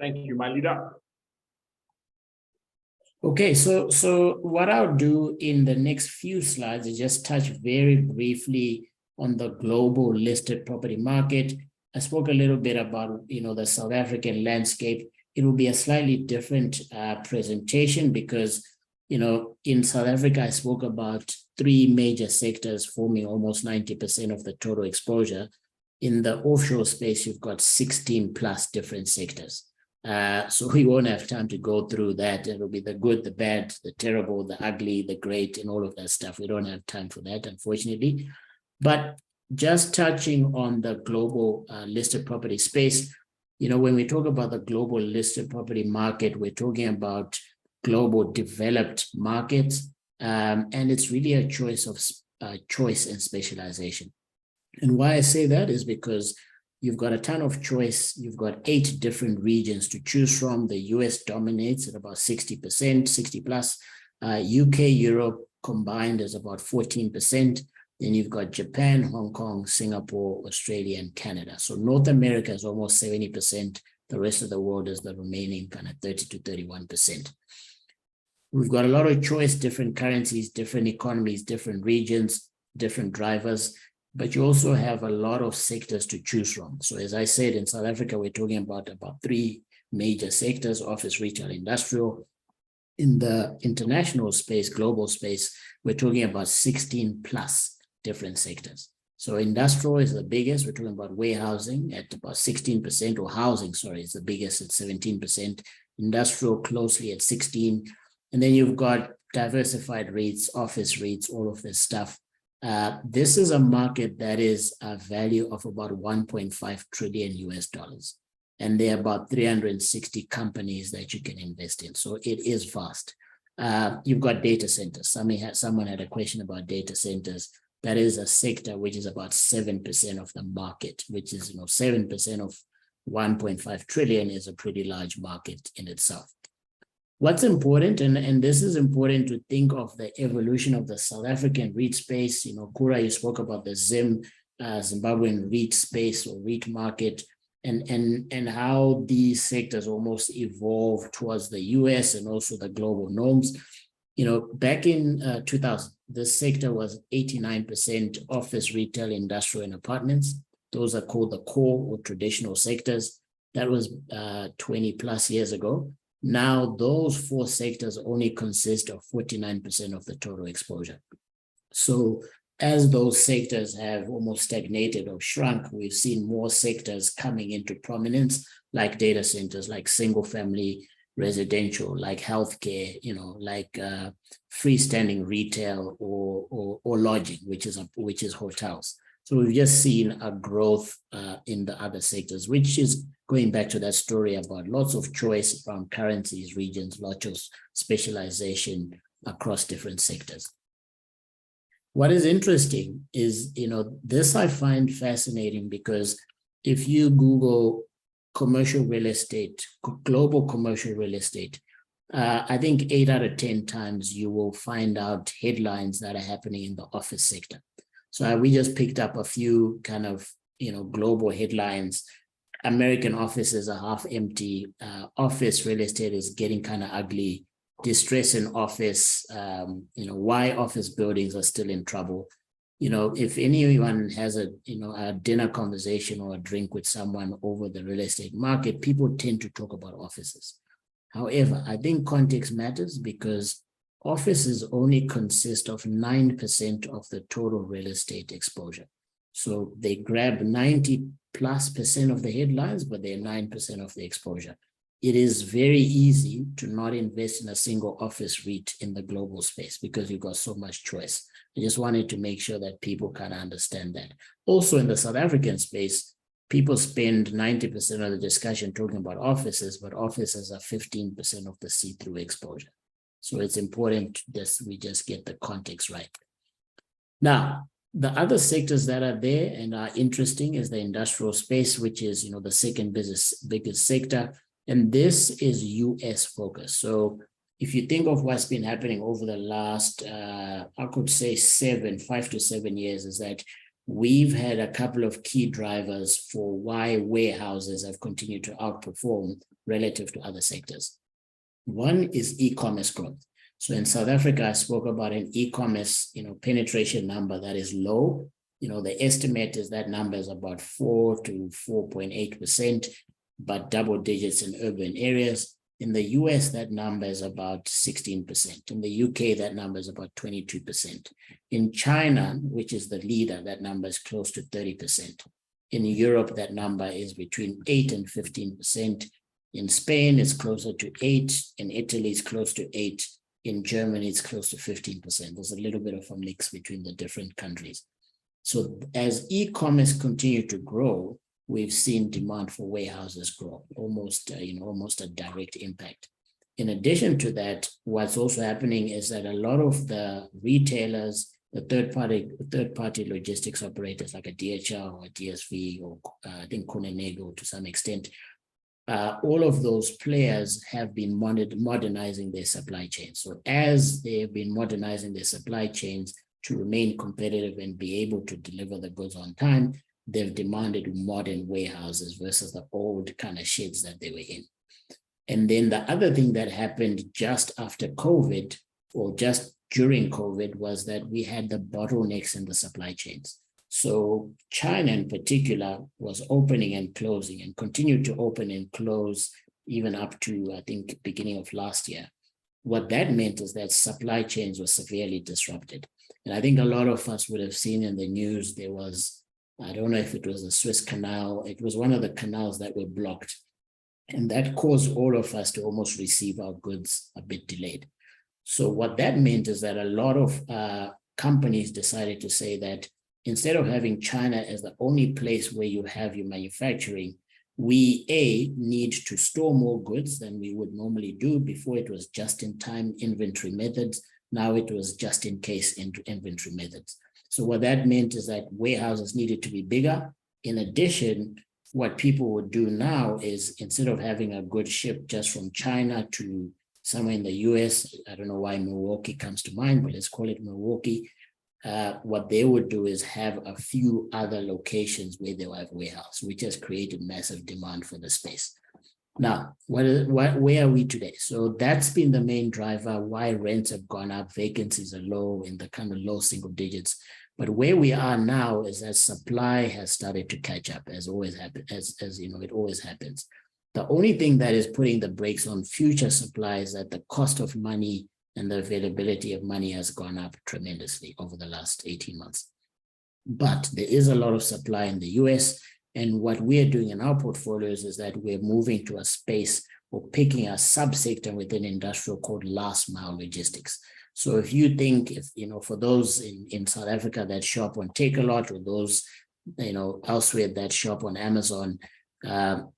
Thank you, my leader. Okay, so what I'll do in the next few slides is just touch very briefly on the global listed property market. I spoke a little bit about the South African landscape. It will be a slightly different presentation because in South Africa, I spoke about 3 major sectors forming almost 90% of the total exposure. In the offshore space, you've got 16 plus different sectors. So we won't have time to go through that. It'll be the good, the bad, the terrible, the ugly, the great, and all of that stuff. We don't have time for that, unfortunately. But just touching on the global listed property space, when we talk about the global listed property market, we're talking about global developed markets, and it's really a choice and specialization. And why I say that is because you've got a ton of choice. You've got 8 different regions to choose from. The US dominates at about 60%, 60 plus. UK, Europe combined is about 14%. Then you've got Japan, Hong Kong, Singapore, Australia, and Canada. So North America is almost 70%. The rest of the world is the remaining kind of 30 to 31%. We've got a lot of choice, different currencies, different economies, different regions, different drivers, but you also have a lot of sectors to choose from. So as I said, in South Africa, we're talking about 3 major sectors: office, retail, industrial. In the international space, global space, we're talking about 16 plus different sectors. So industrial is the biggest. We're talking about warehousing at about 16%, or housing, sorry, is the biggest at 17%. Industrial closely at 16%. And then you've got diversified REITs, office REITs, all of this stuff. This is a market that is a value of about $1.5 trillion US. And there are about 360 companies that you can invest in. So it is vast. You've got data centers. Someone had a question about data centers. That is a sector which is about 7% of the market, which is 7% of 1.5 trillion is a pretty large market in itself. What's important, and this is important to think of the evolution of the South African REIT space. Kura, you spoke about the Zimbabwean REIT space or REIT market, and how these sectors almost evolve towards the US and also the global norms. Back in 2000, this sector was 89% office, retail, industrial, and apartments. Those are called the core or traditional sectors. That was 20 plus years ago. Now, those 4 sectors only consist of 49% of the total exposure. So as those sectors have almost stagnated or shrunk, we've seen more sectors coming into prominence, like data centers, like single family residential, like healthcare, like freestanding retail or lodging, which is hotels. So we've just seen a growth in the other sectors, which is going back to that story about lots of choice around currencies, regions, lots of specialization across different sectors. What is interesting is, this I find fascinating, because if you Google commercial real estate, global commercial real estate, I think 8 out of 10 times you will find out headlines that are happening in the office sector. So we just picked up a few kind of, global headlines. American offices are half empty. Office real estate is getting kind of ugly. Distress in office, why office buildings are still in trouble. If anyone has a dinner conversation or a drink with someone over the real estate market, people tend to talk about offices. However, I think context matters, because offices only consist of 9% of the total real estate exposure. So they grab 90+% of the headlines, but they're 9% of the exposure. It is very easy to not invest in a single office REIT in the global space because you've got so much choice. I just wanted to make sure that people kind of understand that. Also in the South African space, people spend 90% of the discussion talking about offices, but offices are 15% of the see-through exposure. So it's important that we just get the context right. Now, the other sectors that are there and are interesting is the industrial space, which is, the second biggest sector. And this is US focused. So if you think of what's been happening over the last, I could say 5 to 7 years, is that we've had a couple of key drivers for why warehouses have continued to outperform relative to other sectors. One is e-commerce growth. So in South Africa, I spoke about an e-commerce, penetration number that is low. The estimate is that number is about 4 to 4.8%, but double digits in urban areas. In the US, that number is about 16%. In the UK, that number is about 22%. In China, which is the leader, that number is close to 30%. In Europe, that number is between 8 and 15%. In Spain, it's closer to 8. In Italy, it's close to 8. In Germany, it's close to 15%. There's a little bit of a mix between the different countries. So as e-commerce continue to grow, we've seen demand for warehouses grow, almost a direct impact. In addition to that, what's also happening is that a lot of the retailers, the third-party logistics operators like a DHL or a DSV or I think Kundayi to some extent, all of those players have been modernizing their supply chains. So as they have been modernizing their supply chains to remain competitive and be able to deliver the goods on time, they've demanded modern warehouses versus the old kind of sheds that they were in. And then the other thing that happened just after COVID or just during COVID was that we had the bottlenecks in the supply chains. So China in particular was opening and closing and continued to open and close even up to, I think, beginning of last year. What that meant is that supply chains were severely disrupted. And I think a lot of us would have seen in the news, there was, I don't know if it was the Suez Canal, it was one of the canals that were blocked. And that caused all of us to almost receive our goods a bit delayed. So what that meant is that a lot of companies decided to say that instead of having China as the only place where you have your manufacturing, we need to store more goods than we would normally do. Before it was just-in-time inventory methods. Now it was just-in-case inventory methods. So what that meant is that warehouses needed to be bigger. In addition, what people would do now is instead of having a good ship just from China to somewhere in the US, I don't know why Milwaukee comes to mind, but let's call it Milwaukee. What they would do is have a few other locations where they'll have warehouse, which has created massive demand for the space. Now, where are we today? So that's been the main driver why rents have gone up, vacancies are low in the kind of low single digits. But where we are now is that supply has started to catch up, as always happens, as you know, it always happens. The only thing that is putting the brakes on future supply is that the cost of money and the availability of money has gone up tremendously over the last 18 months. But there is a lot of supply in the US. And what we're doing in our portfolios is that we're moving to a space or picking a subsector within industrial called last mile logistics. So if you think, for those in South Africa that shop on Takealot or those, elsewhere that shop on Amazon, kind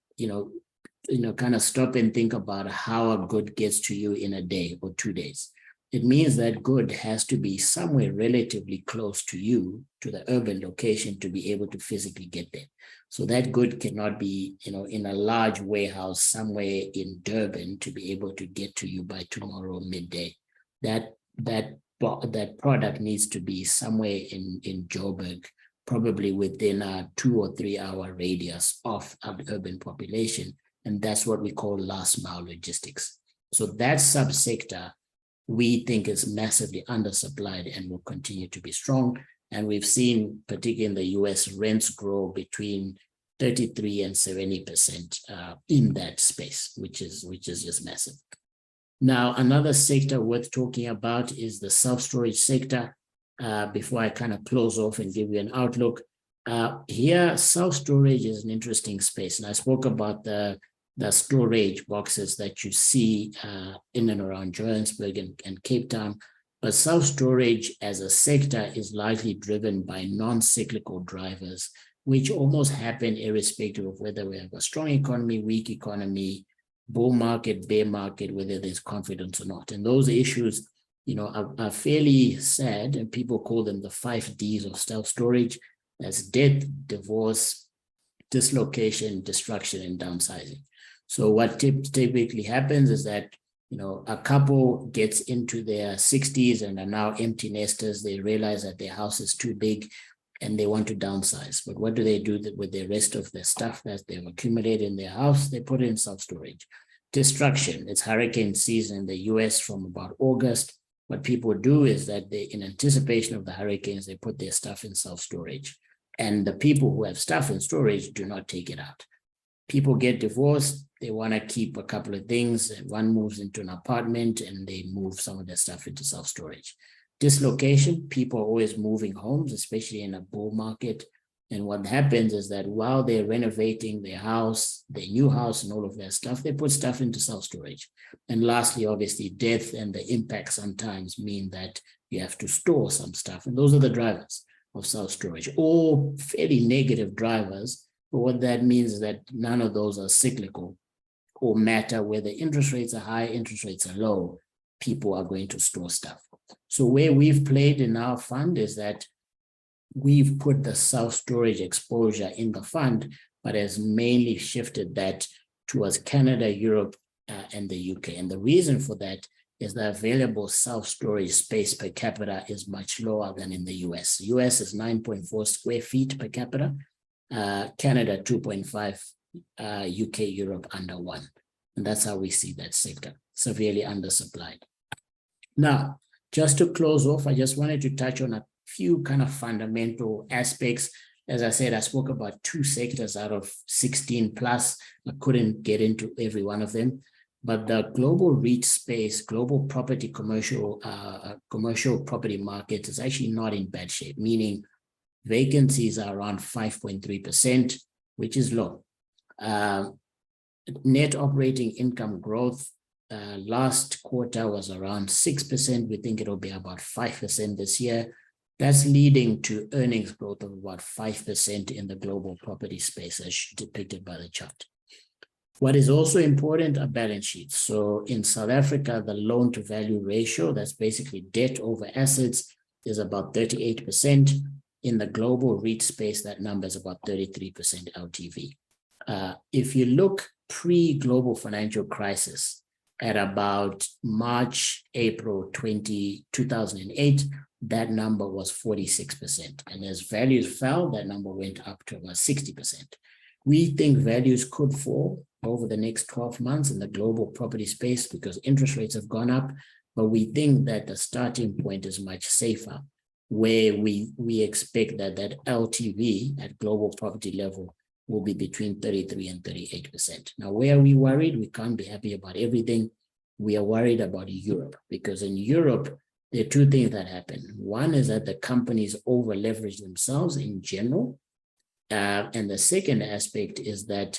of stop and think about how a good gets to you in a day or 2 days. It means that good has to be somewhere relatively close to you, to the urban location, to be able to physically get there. So that good cannot be, in a large warehouse somewhere in Durban to be able to get to you by tomorrow midday. That product needs to be somewhere in Joburg, probably within a 2 or 3 hour radius of an urban population. And that's what we call last mile logistics. So that subsector we think is massively undersupplied and will continue to be strong. And we've seen, particularly in the US, rents grow between 33 and 70% in that space, which is just massive. Now, another sector worth talking about is the self-storage sector. Before I kind of close off and give you an outlook, here, self-storage is an interesting space. And I spoke about the storage boxes that you see in and around Johannesburg and Cape Town. But self-storage as a sector is largely driven by non-cyclical drivers, which almost happen irrespective of whether we have a strong economy, weak economy, bull market, bear market, whether there's confidence or not. And those issues, are fairly sad, and people call them the 5 Ds of self-storage. That's death, divorce, dislocation, destruction, and downsizing. So what typically happens is that, a couple gets into their 60s and are now empty nesters. They realize that their house is too big and they want to downsize. But what do they do with the rest of the stuff that they've accumulated in their house? They put it in self-storage. Destruction, it's hurricane season in the US from about August. What people do is that they, in anticipation of the hurricanes, they put their stuff in self-storage. And the people who have stuff in storage do not take it out. People get divorced, they want to keep a couple of things, and one moves into an apartment and they move some of their stuff into self-storage. Dislocation, people are always moving homes, especially in a bull market. And what happens is that while they're renovating their house, their new house and all of their stuff, they put stuff into self-storage. And lastly, obviously, death and the impact sometimes mean that you have to store some stuff. And those are the drivers of self-storage, all fairly negative drivers. But what that means is that none of those are cyclical or matter whether interest rates are high, interest rates are low, people are going to store stuff. So where we've played in our fund is that we've put the self-storage exposure in the fund, but has mainly shifted that towards Canada, Europe, and the UK. And the reason for that is the available self-storage space per capita is much lower than in the US. The US is 9.4 square feet per capita, Canada 2.5, UK, Europe under 1. And that's how we see that sector, severely undersupplied. Now, just to close off, I just wanted to touch on a few kind of fundamental aspects. As I said, I spoke about 2 sectors out of 16 plus. I couldn't get into every one of them, but the global REIT space, global property commercial property market is actually not in bad shape, meaning vacancies are around 5.3%, which is low. Net operating income growth last quarter was around 6%. We think it'll be about 5% this year. That's leading to earnings growth of about 5% in the global property space, as depicted by the chart. What is also important are balance sheets. So in South Africa, the loan to value ratio, that's basically debt over assets, is about 38%. In the global REIT space, that number is about 33% LTV. If you look pre-global financial crisis at about March, April 2008, that number was 46%. And as values fell, that number went up to about 60%. We think values could fall over the next 12 months in the global property space because interest rates have gone up, but we think that the starting point is much safer, where we expect that LTV at global property level will be between 33 and 38%. Now, where are we worried? We can't be happy about everything. We are worried about Europe, because in Europe, there are 2 things that happen. One is that the companies over-leverage themselves in general. And the second aspect is that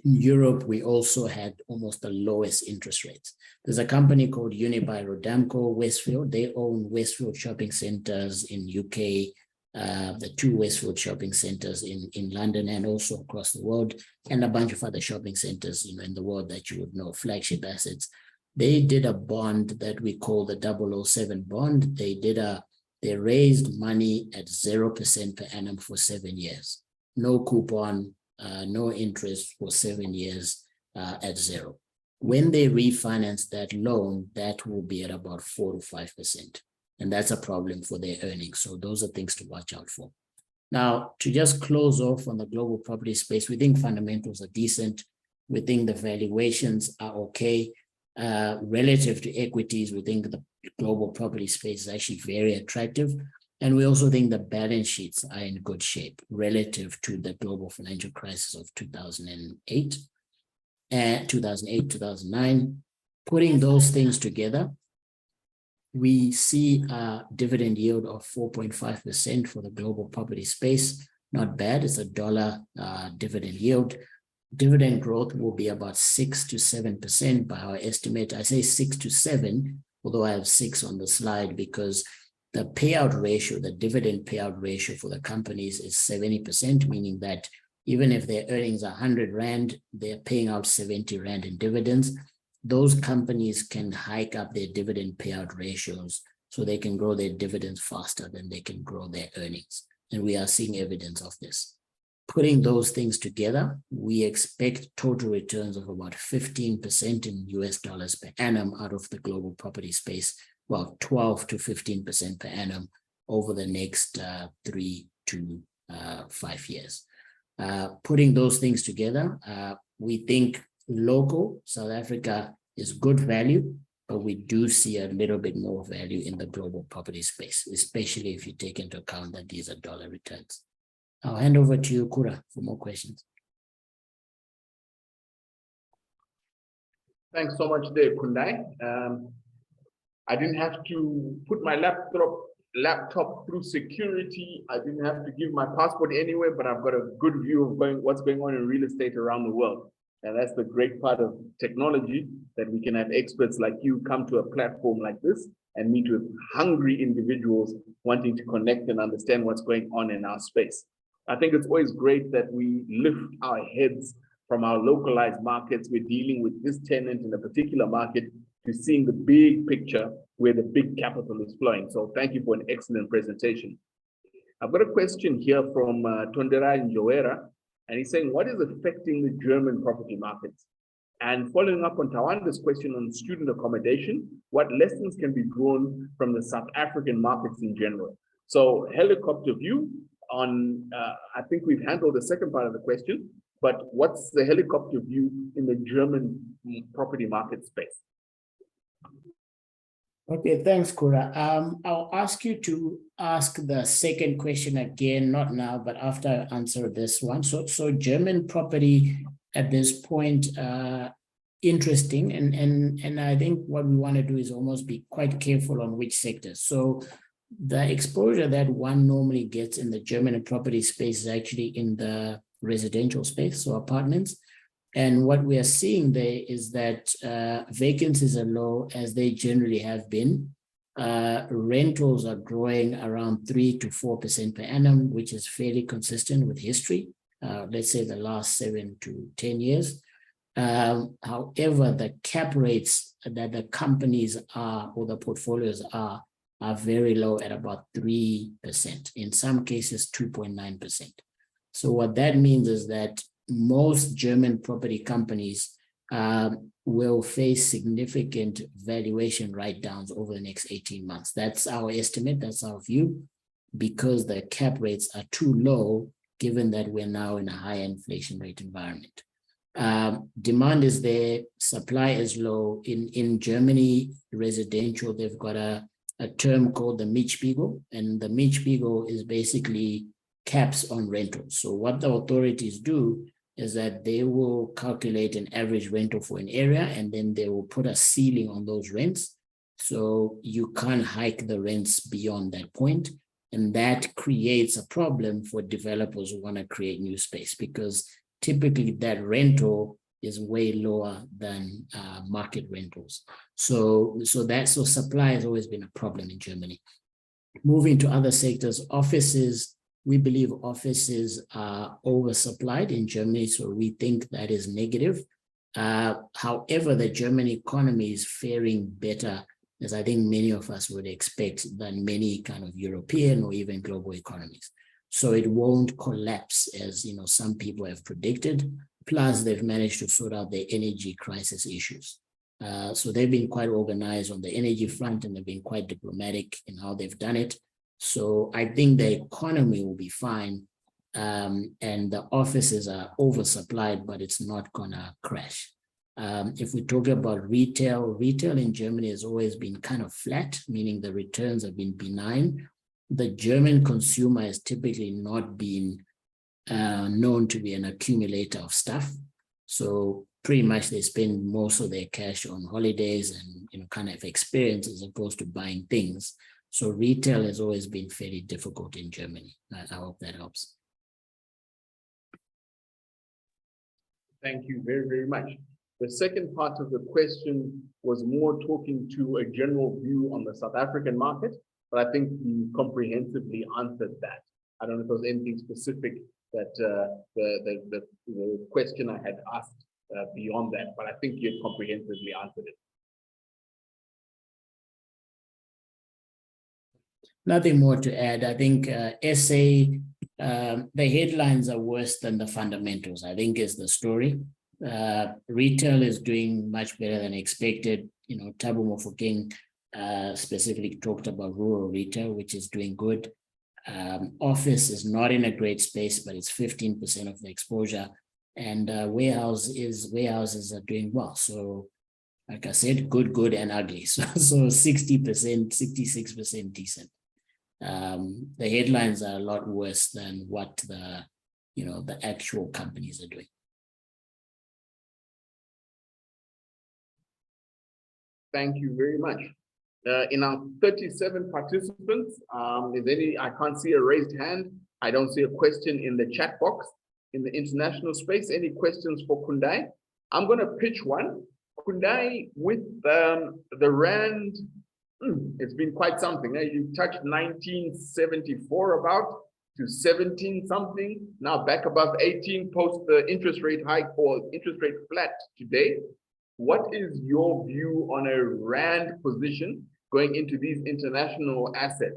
in Europe, we also had almost the lowest interest rates. There's a company called Unibail-Rodamco Westfield. They own Westfield shopping centers in UK, the 2 Westfield shopping centers in London and also across the world, and a bunch of other shopping centers in the world that you would know, flagship assets. They did a bond that we call the 007 bond. They raised money at 0% per annum for 7 years. No coupon, no interest for 7 years at 0. When they refinance that loan, that will be at about 4 to 5%. And that's a problem for their earnings. So those are things to watch out for. Now, to just close off on the global property space, we think fundamentals are decent. We think the valuations are okay. Relative to equities, we think the global property space is actually very attractive. And we also think the balance sheets are in good shape relative to the global financial crisis of 2008, 2009. Putting those things together, we see a dividend yield of 4.5% for the global property space. Not bad. It's $1 dividend yield. Dividend growth will be about 6 to 7% by our estimate. I say 6 to 7, although I have 6 on the slide, because the payout ratio, the dividend payout ratio for the companies is 70%, meaning that even if their earnings are 100 Rand, they're paying out 70 Rand in dividends. Those companies can hike up their dividend payout ratios so they can grow their dividends faster than they can grow their earnings. And we are seeing evidence of this. Putting those things together, we expect total returns of about 15% in US dollars per annum out of the global property space, well, 12 to 15% per annum over the next 3 to 5 years. Putting those things together, we think local South Africa is good value, but we do see a little bit more value in the global property space, especially if you take into account that these are dollar returns. I'll hand over to you, Kura, for more questions. Thanks so much there, Kundayi. I didn't have to put my laptop through security. I didn't have to give my passport anywhere, but I've got a good view of what's going on in real estate around the world. And that's the great part of technology, that we can have experts like you come to a platform like this and meet with hungry individuals wanting to connect and understand what's going on in our space. I think it's always great that we lift our heads from our localized markets. We're dealing with this tenant in a particular market to seeing the big picture where the big capital is flowing. So thank you for an excellent presentation. I've got a question here from Tondera Njoera, and he's saying, what is affecting the German property markets? And following up on Tawanda's question on student accommodation, what lessons can be drawn from the South African markets in general? So helicopter view on, I think we've handled the second part of the question, but what's the helicopter view in the German property market space? Okay, thanks, Kura. I'll ask you to ask the second question again, not now, but after I answer this one. So German property at this point, interesting. And I think what we want to do is almost be quite careful on which sectors. So the exposure that one normally gets in the German property space is actually in the residential space, so apartments. And what we are seeing there is that vacancies are low, as they generally have been. Rentals are growing around 3 to 4% per annum, which is fairly consistent with history, let's say the last 7 to 10 years. However, the cap rates that the companies are, or the portfolios are very low at about 3%, in some cases 2.9%. So what that means is that most German property companies will face significant valuation write-downs over the next 18 months. That's our estimate, that's our view, because the cap rates are too low, given that we're now in a high inflation rate environment. Demand is there, supply is low. In Germany, residential, they've got a term called the Mietspiegel, and the Mietspiegel is basically caps on rentals. So what the authorities do is that they will calculate an average rental for an area, and then they will put a ceiling on those rents. So you can't hike the rents beyond that point. And that creates a problem for developers who want to create new space, because typically that rental is way lower than market rentals. So supply has always been a problem in Germany. Moving to other sectors, offices, we believe offices are oversupplied in Germany, so we think that is negative. However, the German economy is faring better, as I think many of us would expect, than many kind of European or even global economies. So it won't collapse, as some people have predicted. Plus, they've managed to sort out their energy crisis issues. So they've been quite organized on the energy front, and they've been quite diplomatic in how they've done it. So I think the economy will be fine, and the offices are oversupplied, but it's not gonna crash. If we talk about retail in Germany has always been kind of flat, meaning the returns have been benign. The German consumer has typically not been known to be an accumulator of stuff. So pretty much they spend most of their cash on holidays and kind of experiences, as opposed to buying things. So retail has always been fairly difficult in Germany. I hope that helps. Thank you very, very much. The second part of the question was more talking to a general view on the South African market, but I think you comprehensively answered that. I don't know if there was anything specific that the question I had asked beyond that, but I think you comprehensively answered it. Nothing more to add. I think SA, the headlines are worse than the fundamentals, I think, is the story. Retail is doing much better than expected. Thabo Mofokeng specifically talked about rural retail, which is doing good. Office is not in a great space, but it's 15% of the exposure. And warehouses are doing well. So like I said, good and ugly. So 60%, 66% decent. The headlines are a lot worse than what the actual companies are doing. Thank you very much. In our 37 participants, I can't see a raised hand. I don't see a question in the chat box in the international space. Any questions for Kundayi? I'm going to pitch one. Kundayi, with the Rand, it's been quite something. You touched 1974 about to 17 something, now back above 18 post the interest rate hike or interest rate flat today. What is your view on a Rand position going into these international assets?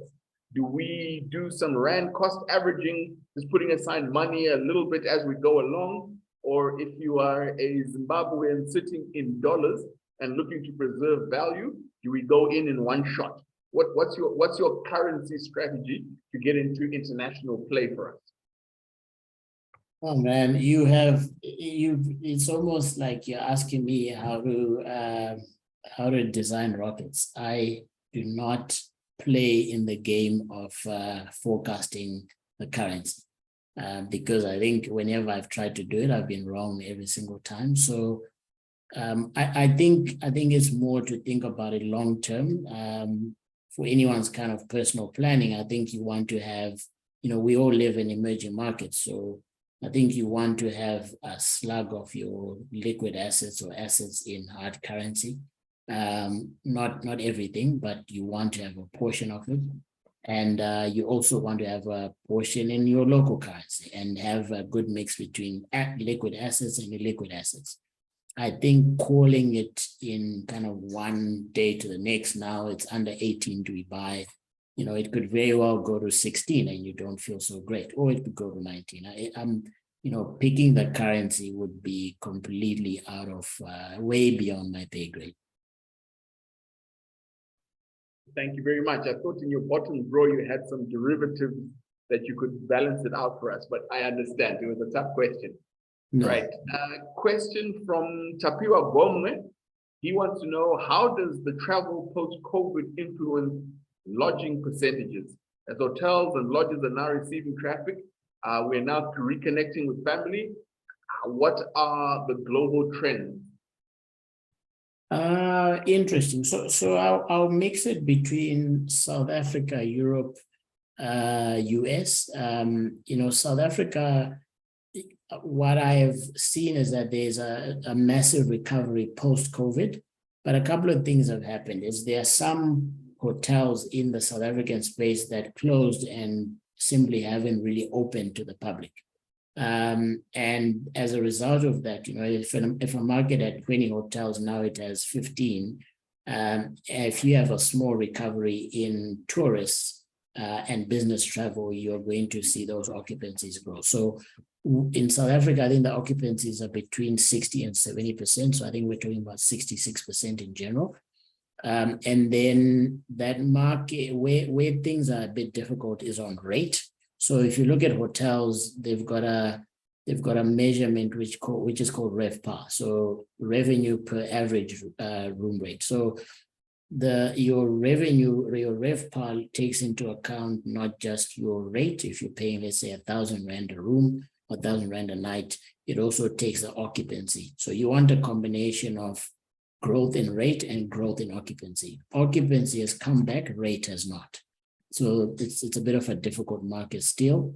Do we do some Rand cost averaging, just putting aside money a little bit as we go along? Or if you are a Zimbabwean sitting in dollars and looking to preserve value, do we go in one shot? What's your currency strategy to get into international play for us? Oh man, it's almost like you're asking me how to design rockets. I do not play in the game of forecasting the currency because I think whenever I've tried to do it, I've been wrong every single time. So I think it's more to think about it long term. For anyone's kind of personal planning, I think you want to have, we all live in emerging markets, so I think you want to have a slug of your liquid assets or assets in hard currency. Not everything, but you want to have a portion of it. And you also want to have a portion in your local currency and have a good mix between liquid assets and illiquid assets. I think calling it in kind of one day to the next, now it's under 18, do we buy? It could very well go to 16 and you don't feel so great, or it could go to 19. I'm picking the currency would be completely out of, way beyond my pay grade. Thank you very much. I thought in your bottom drawer you had some derivatives that you could balance it out for us, but I understand it was a tough question. No. Right. Question from Tapiwa Gomwe. He wants to know, how does the travel post-COVID influence lodging percentages? As hotels and lodges are now receiving traffic, we're now reconnecting with family. What are the global trends? Interesting. So I'll mix it between South Africa, Europe, US. South Africa, what I have seen is that there's a massive recovery post-COVID, but a couple of things have happened. There are some hotels in the South African space that closed and simply haven't really opened to the public. And as a result of that, if a market had 20 hotels, now it has 15. If you have a small recovery in tourists and business travel, you're going to see those occupancies grow. So in South Africa, I think the occupancies are between 60 and 70%. So I think we're talking about 66% in general. And then that market where things are a bit difficult is on rate. So if you look at hotels, they've got a measurement which is called RevPAR, so revenue per average room rate. So your RevPAR takes into account not just your rate. If you're paying, let's say, 1,000 Rand a room or 1,000 Rand a night, it also takes the occupancy. So you want a combination of growth in rate and growth in occupancy. Occupancy has come back, rate has not. So it's a bit of a difficult market still.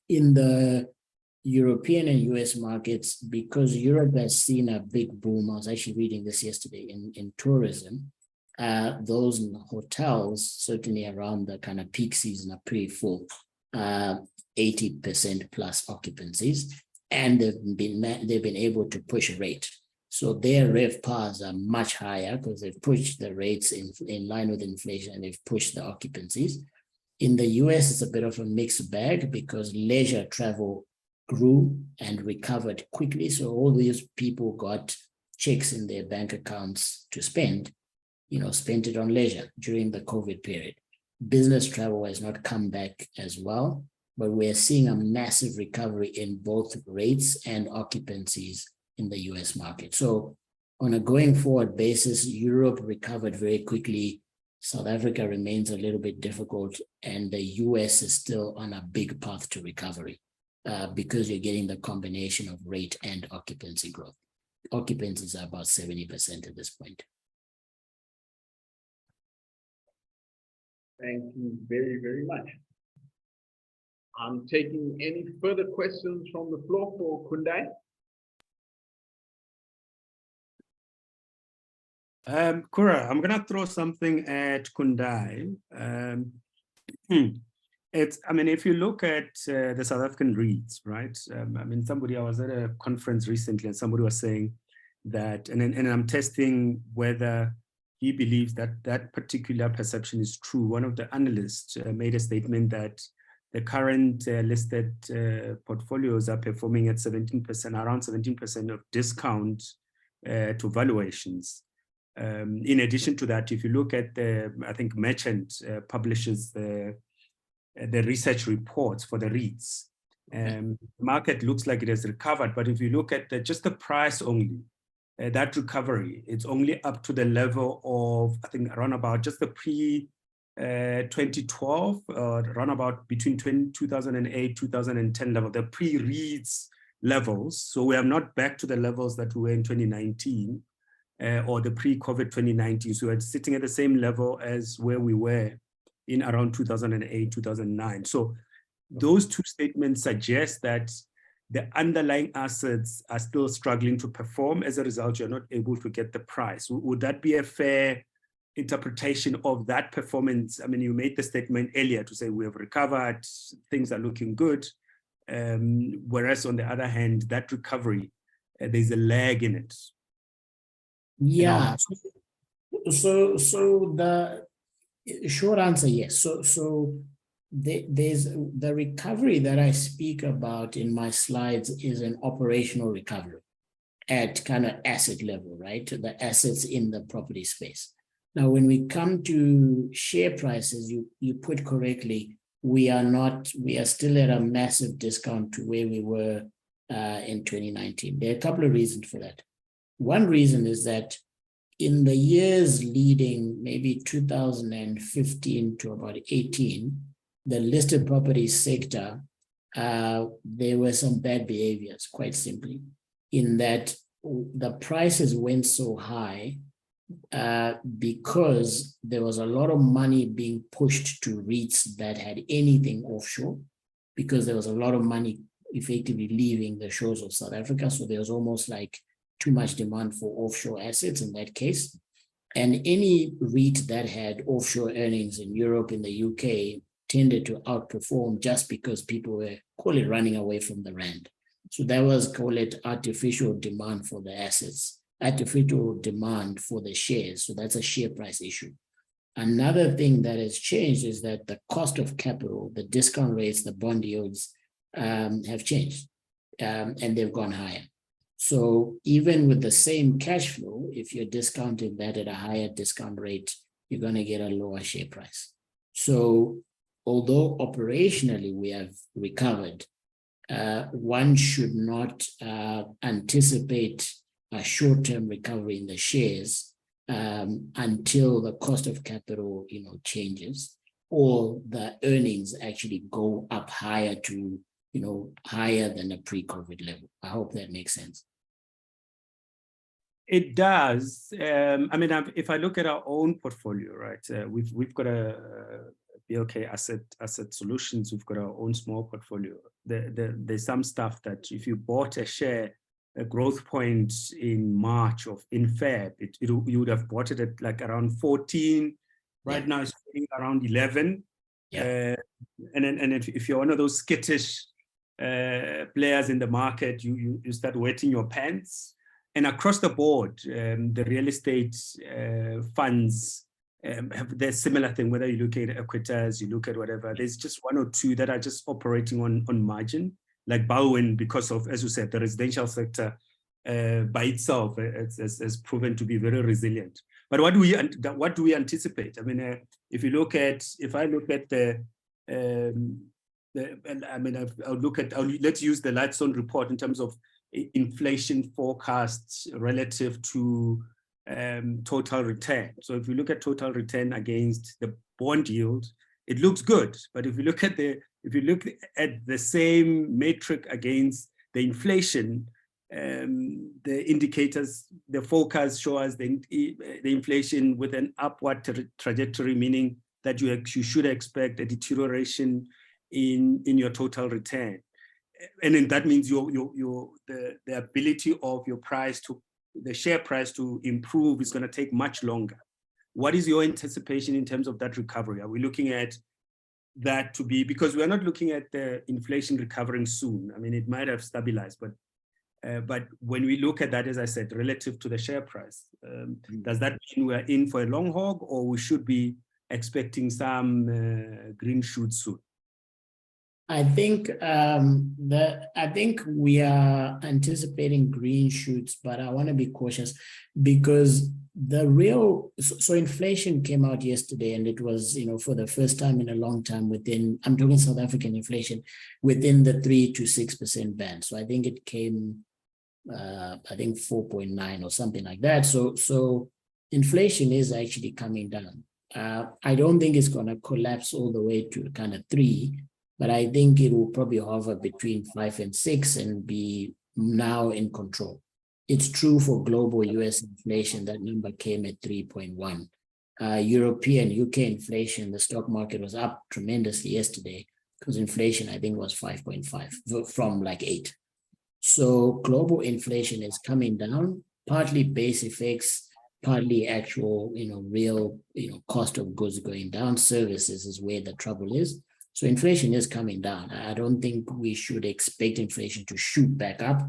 In the European and US markets, because Europe has seen a big boom, I was actually reading this yesterday, in tourism, those hotels, certainly around the kind of peak season, are pretty full, 80% plus occupancies, and they've been able to push rate. So their RevPARs are much higher because they've pushed the rates in line with inflation, and they've pushed the occupancies. In the US, it's a bit of a mixed bag because leisure travel grew and recovered quickly. So all these people got checks in their bank accounts to spend, spent it on leisure during the COVID period. Business travel has not come back as well, but we're seeing a massive recovery in both rates and occupancies in the US market. So on a going forward basis, Europe recovered very quickly. South Africa remains a little bit difficult, and the US is still on a big path to recovery because you're getting the combination of rate and occupancy growth. Occupancies are about 70% at this point. Thank you very, very much. I'm taking any further questions from the floor for Kundayi. Kura, I'm gonna throw something at Kundayi. If you look at the South African REITs, right? I was at a conference recently and somebody was saying that, and I'm testing whether he believes that that particular perception is true. One of the analysts made a statement that the current listed portfolios are performing at 17%, around 17% of discount to valuations. In addition to that, if you look at I think Merchant publishes the research reports for the REITs. The market looks like it has recovered, but if you look at just the price only, that recovery, it's only up to the level of, I think, around about just the pre-2012, around about between 2008, 2010 level, the pre-REITs levels. So we are not back to the levels that we were in 2019 or the pre-COVID 2019. So we're sitting at the same level as where we were in around 2008, 2009. So those two statements suggest that the underlying assets are still struggling to perform. As a result, you're not able to get the price. Would that be a fair interpretation of that performance? I mean, you made the statement earlier to say we have recovered, things are looking good. Whereas on the other hand, that recovery, there's a lag in it. Yeah. So the short answer, yes. So there's the recovery that I speak about in my slides is an operational recovery at kind of asset level, right? The assets in the property space. Now, when we come to share prices, you put correctly, we are still at a massive discount to where we were in 2019. There are a couple of reasons for that. One reason is that in the years leading maybe 2015 to about 18, the listed property sector, there were some bad behaviors, quite simply, in that the prices went so high because there was a lot of money being pushed to REITs that had anything offshore, because there was a lot of money effectively leaving the shores of South Africa. So there was almost like too much demand for offshore assets in that case. And any REIT that had offshore earnings in Europe, in the UK, tended to outperform just because people were, call it, running away from the rand. So that was, call it, artificial demand for the assets, artificial demand for the shares. So that's a share price issue. Another thing that has changed is that the cost of capital, the discount rates, the bond yields have changed and they've gone higher. So even with the same cash flow, if you're discounting that at a higher discount rate, you're going to get a lower share price. So although operationally we have recovered, one should not anticipate a short-term recovery in the shares until the cost of capital, changes, or the earnings actually go up higher to, higher than a pre-COVID level. I hope that makes sense. It does. If I look at our own portfolio, right, we've got a BLK asset solutions. We've got our own small portfolio. There's some stuff that if you bought a share, a growth point in March in Feb, you would have bought it at like around 14. Right now it's around 11. Yeah. And if you're one of those skittish players in the market, you start wetting your pants. And across the board, the real estate funds have their similar thing, whether you look at Equitas, you look at whatever, there's just one or two that are just operating on margin, like Bowen, because of, as you said, the residential sector by itself has proven to be very resilient. But what do we anticipate? If I look at let's use the Lightstone report in terms of inflation forecasts relative to total return. So if you look at total return against the bond yield, it looks good. But if you look at the same metric against the inflation, the indicators, the forecast show us the inflation with an upward trajectory, meaning that you should expect a deterioration in your total return. And then that means the ability of your price to, the share price to improve is going to take much longer. What is your anticipation in terms of that recovery? Are we looking at that to be, because we're not looking at the inflation recovering soon. I mean, it might have stabilized, but when we look at that, as I said, relative to the share price, does that mean we're in for a long haul, or we should be expecting some green shoots soon? I think we are anticipating green shoots, but I want to be cautious because so inflation came out yesterday, and it was, for the first time in a long time I'm talking South African inflation, within the 3 to 6% band. So I think it came, 4.9 or something like that. So inflation is actually coming down. I don't think it's going to collapse all the way to kind of 3, but I think it will probably hover between 5 and 6 and be now in control. It's true for global US inflation. That number came at 3.1. European, UK inflation, the stock market was up tremendously yesterday because inflation, I think, was 5.5 from like 8. So global inflation is coming down, partly base effects, partly actual, real, cost of goods going down. Services is where the trouble is. So inflation is coming down. I don't think we should expect inflation to shoot back up.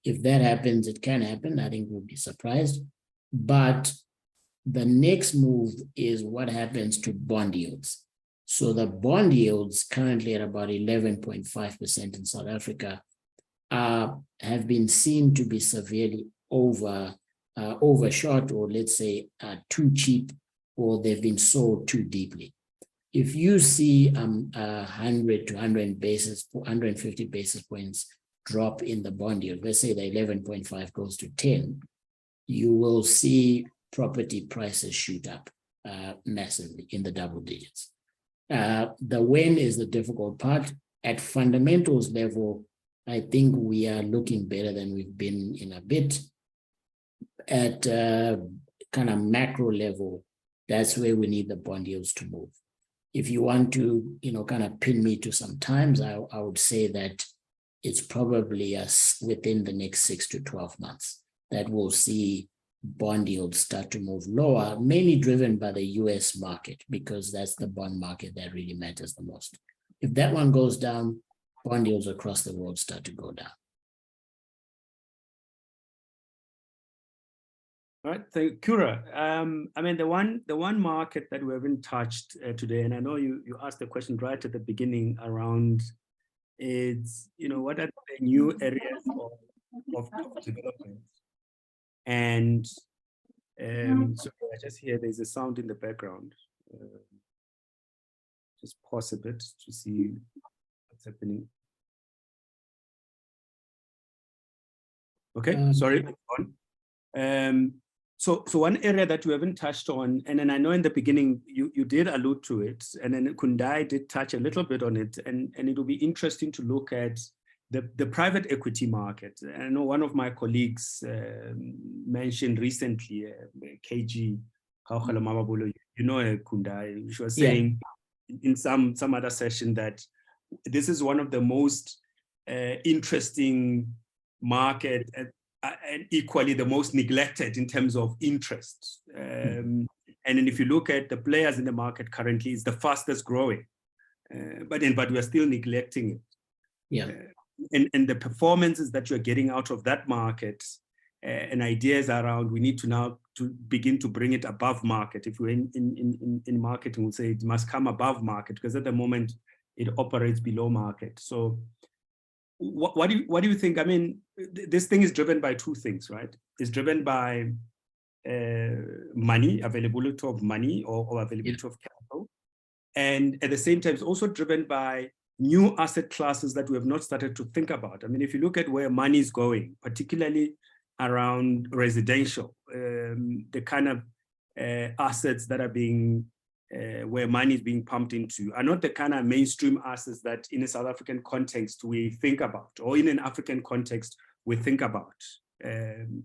If that happens, it can happen. I think we'll be surprised. But the next move is what happens to bond yields. So the bond yields currently at about 11.5% in South Africa have been seen to be severely overshot, or let's say too cheap, or they've been sold too deeply. If you see 100 to 150 basis points drop in the bond yield, let's say the 11.5 goes to 10, you will see property prices shoot up massively in the double digits. The when is the difficult part. At fundamentals level, I think we are looking better than we've been in a bit. At kind of macro level, that's where we need the bond yields to move. If you want to, kind of pin me to some times, I would say that it's probably within the next 6 to 12 months that we'll see bond yields start to move lower, mainly driven by the US market, because that's the bond market that really matters the most. If that one goes down, bond yields across the world start to go down. All right, thank you, Kura. I mean, the one market that we haven't touched today, and I know you asked the question right at the beginning around, is, what are the new areas of development? And so I just hear there's a sound in the background. Just pause a bit to see what's happening. Okay, sorry. So one area that you haven't touched on, and then I know in the beginning you did allude to it, and then Kundayi did touch a little bit on it, and it will be interesting to look at the private equity market. I know one of my colleagues mentioned recently, KG, Kundayi, she was saying in some other session that this is one of the most interesting market and equally the most neglected in terms of interest. And then if you look at the players in the market currently, it's the fastest growing, but we are still neglecting it. Yeah. And the performances that you're getting out of that market and ideas around, we need to now to begin to bring it above market. If we're in marketing, we'll say it must come above market, because at the moment it operates below market. So what do you think? I mean, this thing is driven by two things, right? It's driven by money, availability of money or availability of capital. And at the same time, it's also driven by new asset classes that we have not started to think about. I mean, if you look at where money is going, particularly around residential, the kind of assets that are being, where money is being pumped into, are not the kind of mainstream assets that in a South African context we think about, or in an African context we think about. And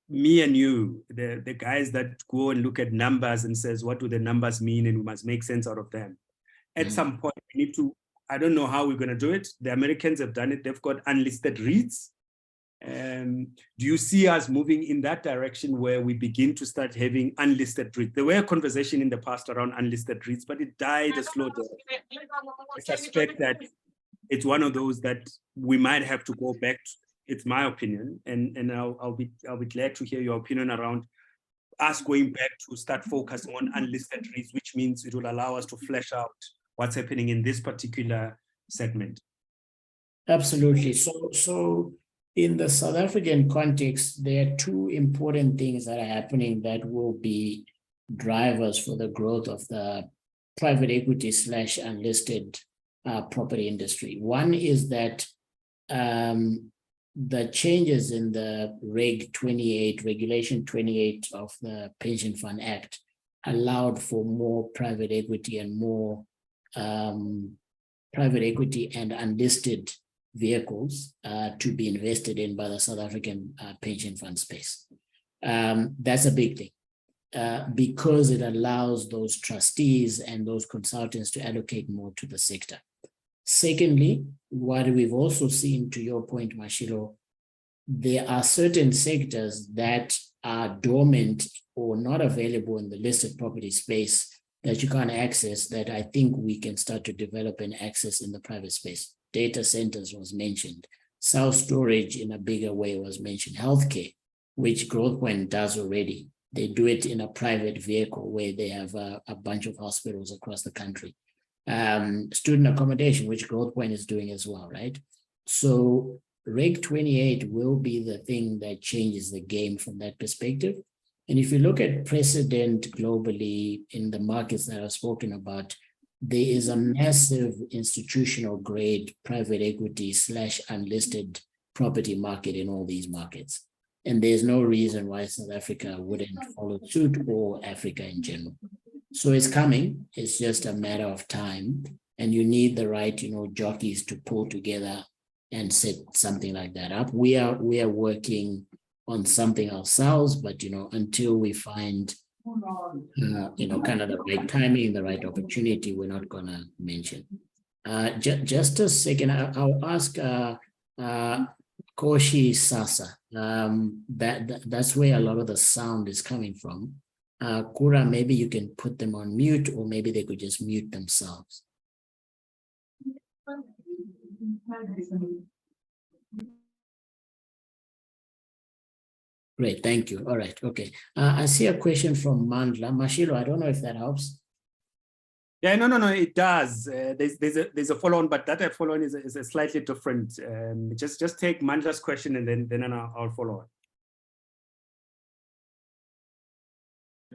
me and you, the guys that go and look at numbers and says, what do the numbers mean? And we must make sense out of them. At some point, we need to, I don't know how we're going to do it. The Americans have done it. They've got unlisted REITs. Do you see us moving in that direction where we begin to start having unlisted REITs? There were a conversation in the past around unlisted REITs, but it died a slow death. I suspect that it's one of those that we might have to go back to. It's my opinion, and I'll be glad to hear your opinion around us going back to start focusing on unlisted REITs, which means it will allow us to flesh out what's happening in this particular segment. Absolutely. So in the South African context, there are two important things that are happening that will be drivers for the growth of the private equity / unlisted property industry. One is that the changes in the Regulation 28 of the Pension Fund Act allowed for more private equity and more private equity and unlisted vehicles to be invested in by the South African pension fund space. That's a big thing because it allows those trustees and those consultants to allocate more to the sector. Secondly, what we've also seen, to your point, Mashilo, there are certain sectors that are dormant or not available in the listed property space that you can't access, that I think we can start to develop and access in the private space. Data centers was mentioned. Self-storage in a bigger way was mentioned. Healthcare, which GrowthPoint does already. They do it in a private vehicle where they have a bunch of hospitals across the country. Student accommodation, which GrowthPoint is doing as well, right? So Reg 28 will be the thing that changes the game from that perspective. And if you look at precedent globally in the markets that I've spoken about, there is a massive institutional grade private equity / unlisted property market in all these markets. And there's no reason why South Africa wouldn't follow suit, or Africa in general. So it's coming. It's just a matter of time. And you need the right, jockeys to pull together and set something like that up. We are working on something ourselves, but until we find kind of the right timing, the right opportunity, we're not gonna mention. Just a second, I'll ask Kgoshi, Sasa. That's where a lot of the sound is coming from. Kura, maybe you can put them on mute, or maybe they could just mute themselves. Great, thank you. All right, okay. I see a question from Mandla. Mashilo, I don't know if that helps. Yeah, no, it does. There's a follow-on, but that follow-on is a slightly different. Just take Mandla's question and then I'll follow on.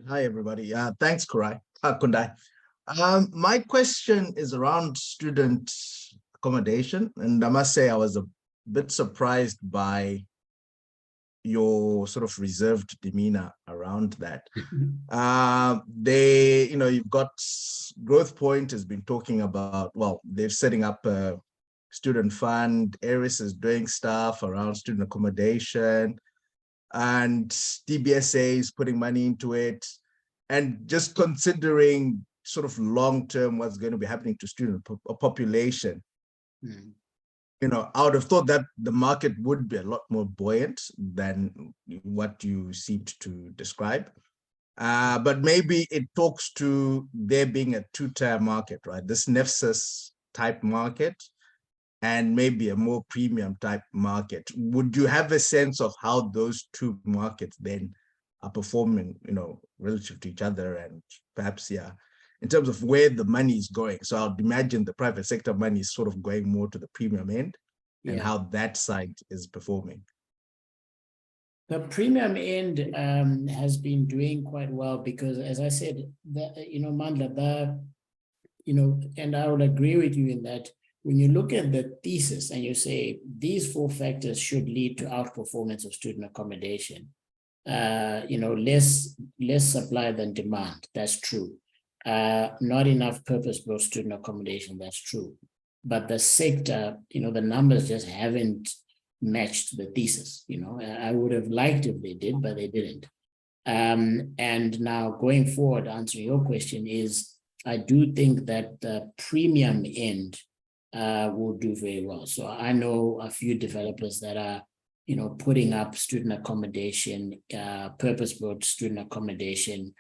Hi, everybody. Thanks, Kundayi. My question is around student accommodation, and I must say I was a bit surprised by your sort of reserved demeanor around that. You've got GrowthPoint has been talking about, well, they're setting up a student fund. Aris is doing stuff around student accommodation, and DBSA is putting money into it. And just considering sort of long-term what's going to be happening to student population, I would have thought that the market would be a lot more buoyant than what you seemed to describe. But maybe it talks to there being a two-tier market, right? This NEFSIS type market and maybe a more premium type market. Would you have a sense of how those two markets then are performing, relative to each other, and perhaps, in terms of where the money is going? So I'd imagine the private sector money is sort of going more to the premium end, and how that side is performing. The premium end has been doing quite well because, as I said, Mandla, and I would agree with you in that when you look at the thesis and you say these 4 factors should lead to outperformance of student accommodation, less supply than demand, that's true. Not enough purpose-built student accommodation, that's true. But the sector, the numbers just haven't matched the thesis. I would have liked if they did, but they didn't. And now going forward, answering your question is, I do think that the premium end will do very well. So I know a few developers that are, putting up student accommodation, purpose-built student accommodation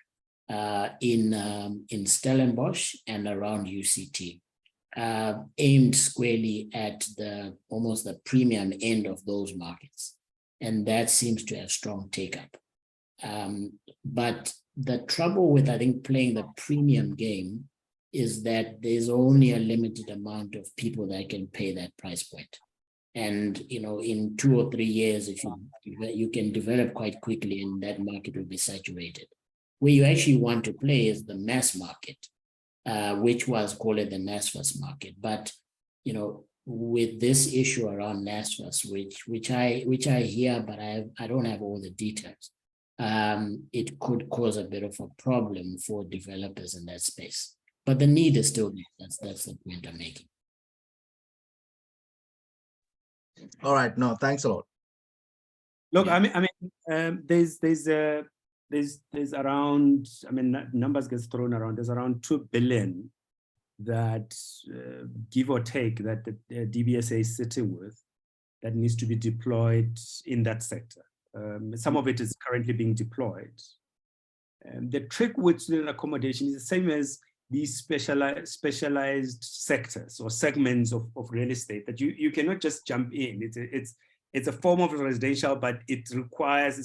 in Stellenbosch and around UCT, aimed squarely at almost the premium end of those markets. And that seems to have strong take-up. But the trouble with, I think, playing the premium game is that there's only a limited amount of people that can pay that price point. And, in 2 or 3 years, if you can develop quite quickly and that market will be saturated. Where you actually want to play is the mass market, which was called the NSFAS market. But, with this issue around NSFAS, which I hear, but I don't have all the details, it could cause a bit of a problem for developers in that space. But the need is still there. That's the point I'm making. All right. No, thanks a lot. Look, Yeah. There's around, numbers gets thrown around. There's around 2 billion that, give or take, that the DBSA is sitting with that needs to be deployed in that sector. Some of it is currently being deployed. The trick with student accommodation is the same as these specialized sectors or segments of real estate, that you cannot just jump in. It's a form of residential, but it's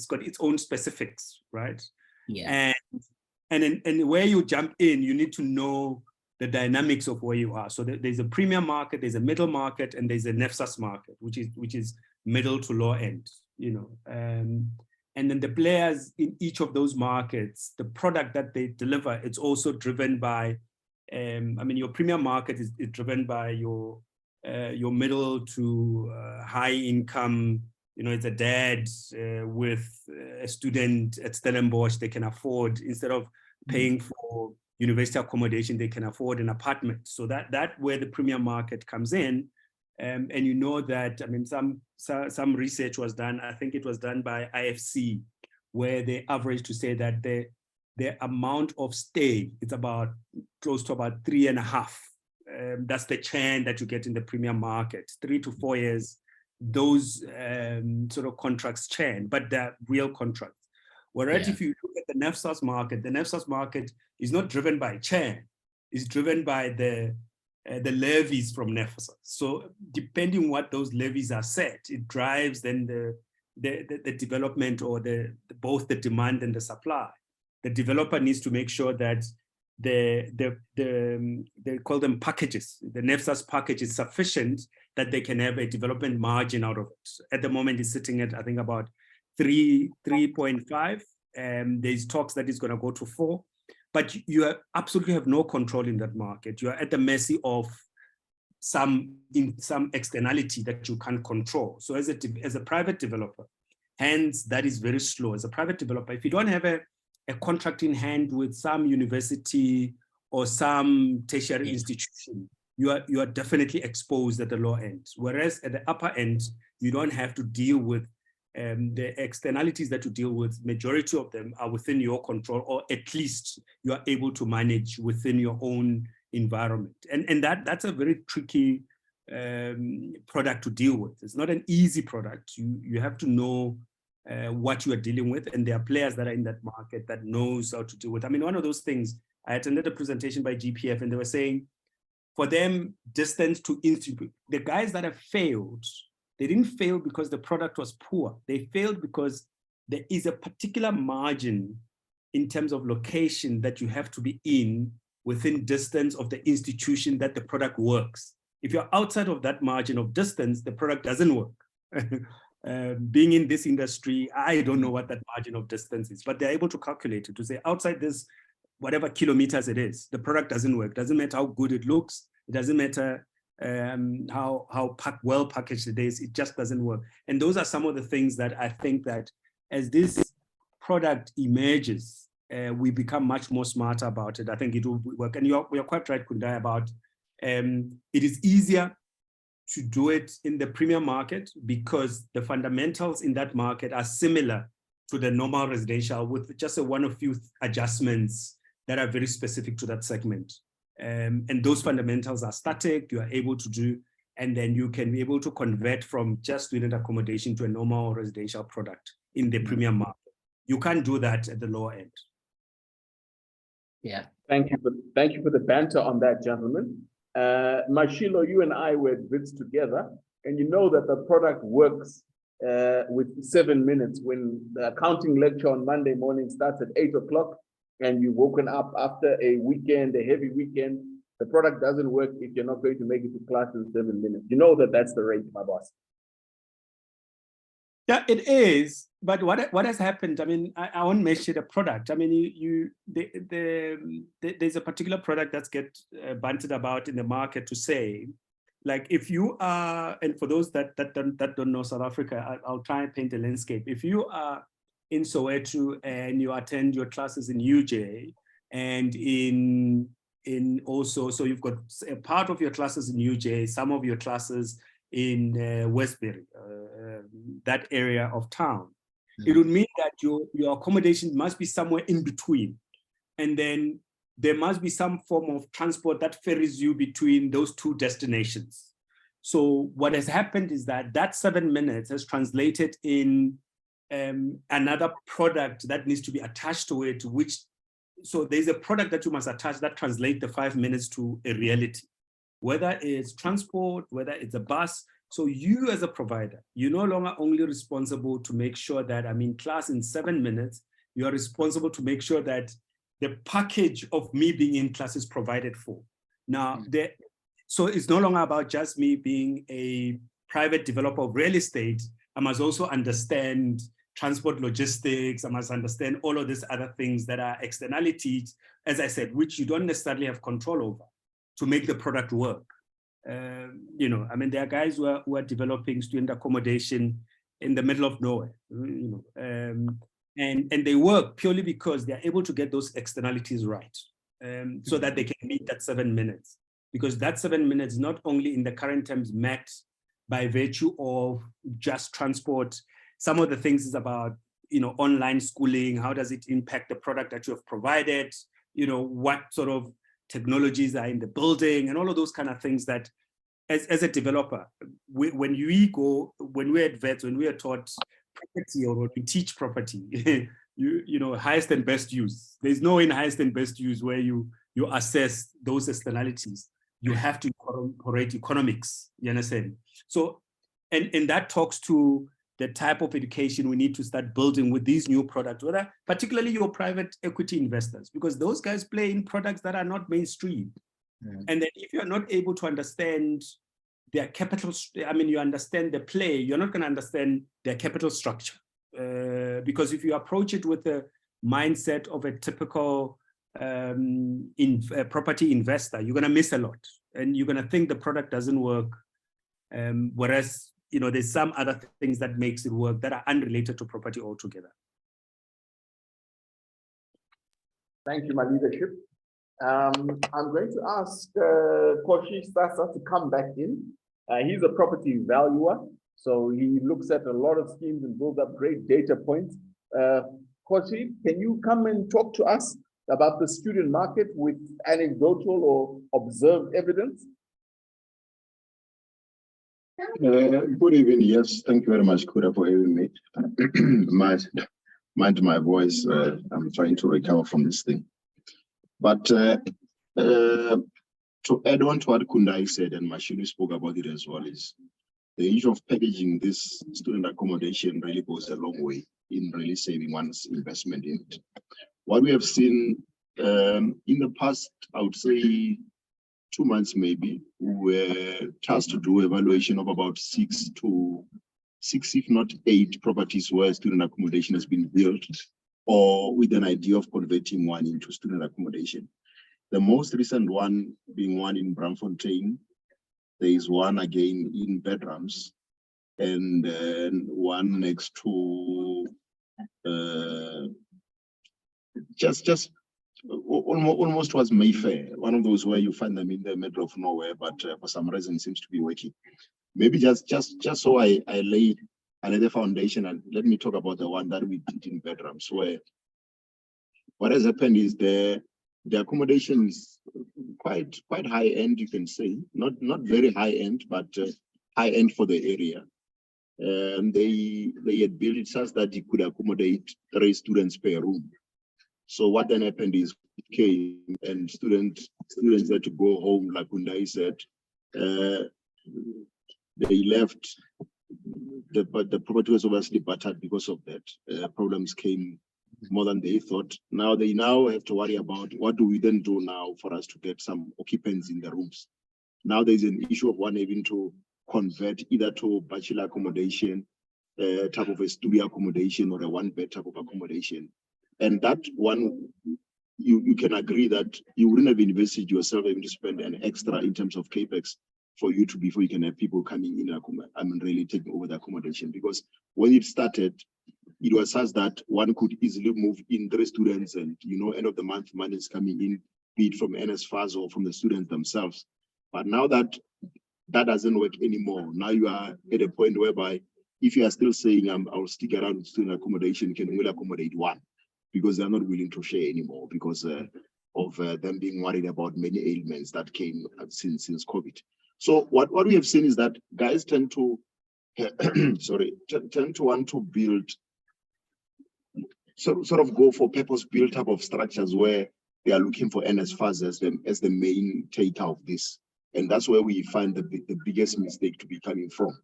got its own specifics, right? Yeah. And where you jump in, you need to know the dynamics of where you are. So there's a premium market, there's a middle market, and there's a NSFAS market, which is middle to low end, and then the players in each of those markets, the product that they deliver, it's also driven by, your premium market is driven by your middle to high income. It's a dad with a student at Stellenbosch. They can afford, instead of paying for university accommodation, they can afford an apartment. So that where the premium market comes in. And that, some research was done, I think it was done by IFC, where they averaged to say that the amount of stay, it's about close to about 3.5. That's the churn that you get in the premium market, 3 to 4 years, those sort of contracts churn, but they're real contracts. Whereas if you look at the NSFAS market is not driven by churn, it's driven by the levies from NSFAS. So depending what those levies are set, it drives then the development, or both the demand and the supply. The developer needs to make sure that they call them packages. The NSFAS package is sufficient that they can have a development margin out of it. At the moment, it's sitting at, I think, about 3.5. There's talks that it's going to go to 4. But you absolutely have no control in that market. You are at the mercy of some externality that you can't control. So as a private developer, hence that is very slow. As a private developer, if you don't have a contract in hand with some university or some tertiary institution, you are definitely exposed at the low end. Whereas at the upper end, you don't have to deal with the externalities that you deal with. Majority of them are within your control, or at least you are able to manage within your own environment. And that's a very tricky product to deal with. It's not an easy product. You have to know what you are dealing with, and there are players that are in that market that knows how to deal with. One of those things, I attended a presentation by GPF, and they were saying, for them, distance to institute, the guys that have failed, they didn't fail because the product was poor. They failed because there is a particular margin in terms of location that you have to be in within distance of the institution that the product works. If you're outside of that margin of distance, the product doesn't work. Being in this industry, I don't know what that margin of distance is, but they're able to calculate it to say outside this, whatever kilometers it is, the product doesn't work. Doesn't matter how good it looks. It doesn't matter how well packaged it is. It just doesn't work. And those are some of the things that I think that as this product emerges, we become much more smarter about it. I think it will work. And you're quite right, Kundayi, about it is easier to do it in the premium market because the fundamentals in that market are similar to the normal residential with just one or few adjustments that are very specific to that segment. And those fundamentals are static, you are able to do, and then you can be able to convert from just student accommodation to a normal residential product in the premium market. You can't do that at the lower end. Yeah. Thank you for the banter on that, gentlemen. Mashilo, you and I were at BITS together, and you know that the product works with 7 minutes. When the accounting lecture on Monday morning starts at 8 o'clock, and you've woken up after a weekend, a heavy weekend, the product doesn't work if you're not going to make it to class in 7 minutes. You know that that's the rate, my boss. Yeah, it is. But what has happened? I mean, I won't mention the product. I mean, there's a particular product that's bantered about in the market to say, like, if you are, and for those that don't know South Africa, I'll try and paint a landscape. If you are in Soweto and you attend your classes in UJ and in also, so you've got a part of your classes in UJ, some of your classes in Westbury, that area of town. It would mean that your accommodation must be somewhere in between. And then there must be some form of transport that ferries you between those two destinations. So what has happened is that 7 minutes has translated in another product that needs to be attached to it, so there's a product that you must attach that translates the 5 minutes to a reality, whether it's transport, whether it's a bus. So you as a provider, you're no longer only responsible to make sure that I'm in class in 7 minutes, you are responsible to make sure that the package of me being in class is provided for. Now, so it's no longer about just me being a private developer of real estate. I must also understand transport logistics. I must understand all of these other things that are externalities, as I said, which you don't necessarily have control over to make the product work. You know, I mean, there are guys who are developing student accommodation in the middle of nowhere, you know, and they work purely because they're able to get those externalities right, so that they can meet that 7 minutes. Because that 7 minutes, not only in the current terms met by virtue of just transport, some of the things is about, you know, online schooling, how does it impact the product that you have provided, you know, what sort of technologies are in the building and all of those kind of things that as a developer, when we're at vets, when we are taught property or when we teach property, you know, highest and best use. There's no in highest and best use where you assess those externalities. You have to incorporate economics, you understand? So, and that talks to the type of education we need to start building with these new products, whether particularly your private equity investors, because those guys play in products that are not mainstream. And then if you're not able to understand their capital, I mean, you understand the play, you're not going to understand their capital structure. Because if you approach it with the mindset of a typical property investor, you're going to miss a lot. And you're going to think the product doesn't work. Whereas, you know, there's some other things that makes it work that are unrelated to property altogether. Thank you, my leadership. I'm going to ask Kgoshi Sasa to come back in. He's a property valuer, so he looks at a lot of schemes and builds up great data points. Kgoshi, can you come and talk to us about the student market with anecdotal or observed evidence? Good evening. Yes, thank you very much, Kura, for having me. Mind my voice. I'm trying to recover from this thing. But to add on to what Kundayi said, and Mashilo spoke about it as well, is the issue of packaging this student accommodation really goes a long way in really saving one's investment in it. What we have seen in the past, I would say 2 months maybe, we were tasked to do evaluation of about 6 if not 8 properties where student accommodation has been built, or with an idea of converting one into student accommodation. The most recent one being one in Braamfontein. There is one again in Bedrams, and then one next to just almost was Mayfair, one of those where you find them in the middle of nowhere, but for some reason seems to be working. maybe just so I lay the foundation, and let me talk about the one that we did in Bedrams, where what has happened is the accommodation is quite high end, you can say, not very high end, but high end for the area. And they had built it such that it could accommodate 3 students per room. So what then happened is it came and students had to go home, like Kundayi said. They left, but the property was obviously battered because of that. Problems came more than they thought. Now they have to worry about what do we then do now for us to get some occupants in the rooms. Now there's an issue of one having to convert either to bachelor accommodation, type of a studio accommodation, or a 1-bed type of accommodation. And that one, you can agree that you wouldn't have invested yourself having to spend an extra in terms of capex before you can have people coming in, really taking over the accommodation. Because when it started, it was such that one could easily move in 3 students, and end of the month money is coming in, be it from NSFAS or from the students themselves. But now that doesn't work anymore. Now you are at a point whereby if you are still saying I'll stick around with student accommodation, you can only accommodate 1, because they're not willing to share anymore because of them being worried about many ailments that came since COVID. So what we have seen is that guys tend to tend to want to build, sort of go for purpose-built type of structures where they are looking for NSFAS as the main taker of this. And that's where we find the biggest mistake to be coming from.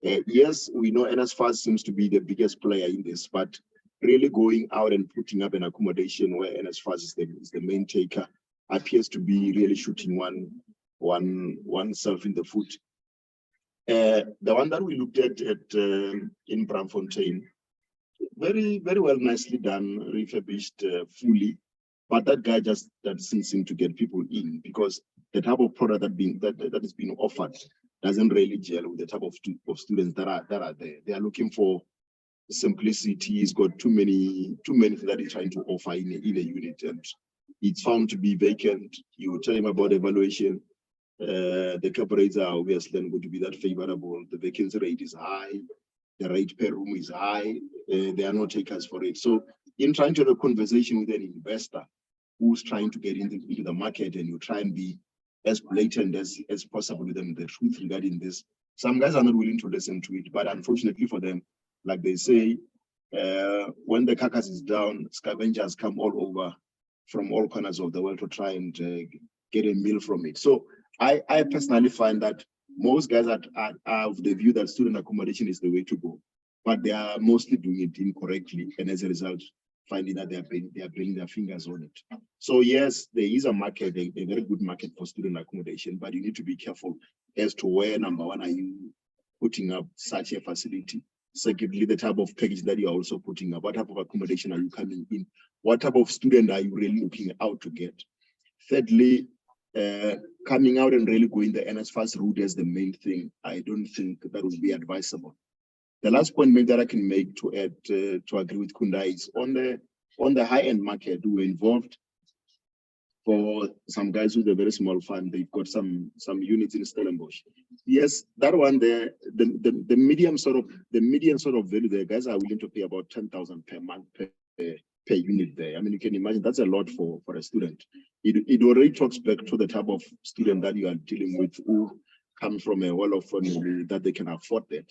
Yes, we know NSFAS seems to be the biggest player in this, but really going out and putting up an accommodation where NSFAS is the main taker appears to be really shooting oneself in the foot. The one that we looked at in Braamfontein, very well, nicely done, refurbished fully, but that guy just doesn't seem to get people in, because the type of product that is being offered doesn't really gel with the type of students that are there. They are looking for simplicity. He's got too many things that he's trying to offer in a unit, and it's found to be vacant. You tell him about evaluation. The cap rates are obviously going to be that favorable. The vacancy rate is high. The rate per room is high. There are no takers for it. So in trying to have a conversation with an investor who's trying to get into the market, and you try and be as blatant as possible with them, the truth regarding this, some guys are not willing to listen to it. But unfortunately for them, like they say, when the carcass is down, scavengers come all over from all corners of the world to try and get a meal from it. So I personally find that most guys are of the view that student accommodation is the way to go, but they are mostly doing it incorrectly, and as a result, finding that they are bringing their fingers on it. So yes, there is a market, a very good market for student accommodation, but you need to be careful as to where, number one, are you putting up such a facility? Secondly, the type of package that you are also putting up. What type of accommodation are you coming in? What type of student are you really looking out to get? Thirdly, coming out and really going the NSFAS route as the main thing, I don't think that would be advisable. The last point maybe that I can make to add, to agree with Kundayi, is on the high-end market, we were involved for some guys with a very small fund. They've got some units in Stellenbosch. Yes, that one there, the median sort of value, the guys are willing to pay about 10,000 per month per unit there. I mean, you can imagine that's a lot for a student. It already talks back to the type of student that you are dealing with, who come from a well-off family that they can afford that.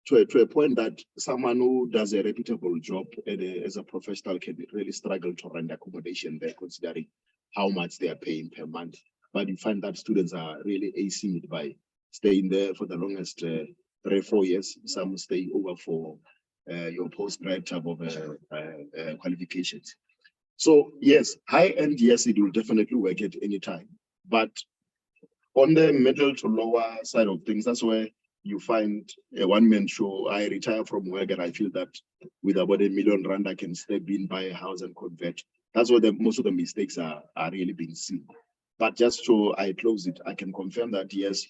To a point that someone who does a reputable job as a professional can really struggle to rent accommodation there, considering how much they are paying per month. But you find that students are really acing it by staying there for the longest 3 or 4 years. Some stay over for your postgrad type of qualifications. So yes, high end, yes, it will definitely work at any time. But on the middle to lower side of things, that's where you find a one-man show. I retire from work and I feel that with about R1 million, I can step in, buy a house and convert. That's where most of the mistakes are really being seen. But just so I close it, I can confirm that yes,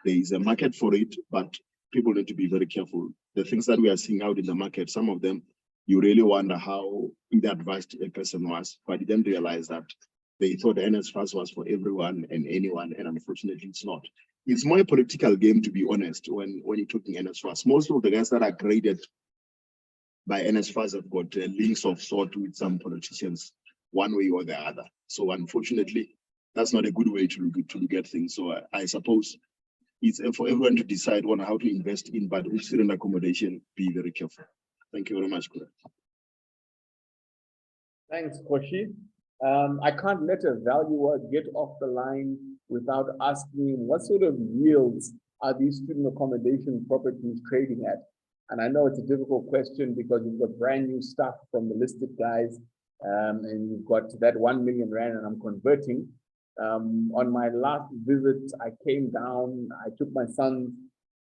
there is a market for it, but people need to be very careful. The things that we are seeing out in the market, some of them, you really wonder how advised a person was, but you then realize that they thought the NSFAS was for everyone and anyone, and unfortunately it's not. it's more a political game, to be honest, when you're talking NSFAS. Most of the guys that are graded by NSFAS have got links of sort with some politicians, one way or the other. So unfortunately, that's not a good way to look at things. So I suppose it's for everyone to decide on how to invest in, but with student accommodation, be very careful. Thank you very much, Kura. Thanks, Kgoshi. I can't let a valuer get off the line without asking what sort of yields are these student accommodation properties trading at? And I know it's a difficult question because you've got brand new stuff from the listed guys, and you've got that 1 million rand, and I'm converting. On my last visit, I came down, I took my son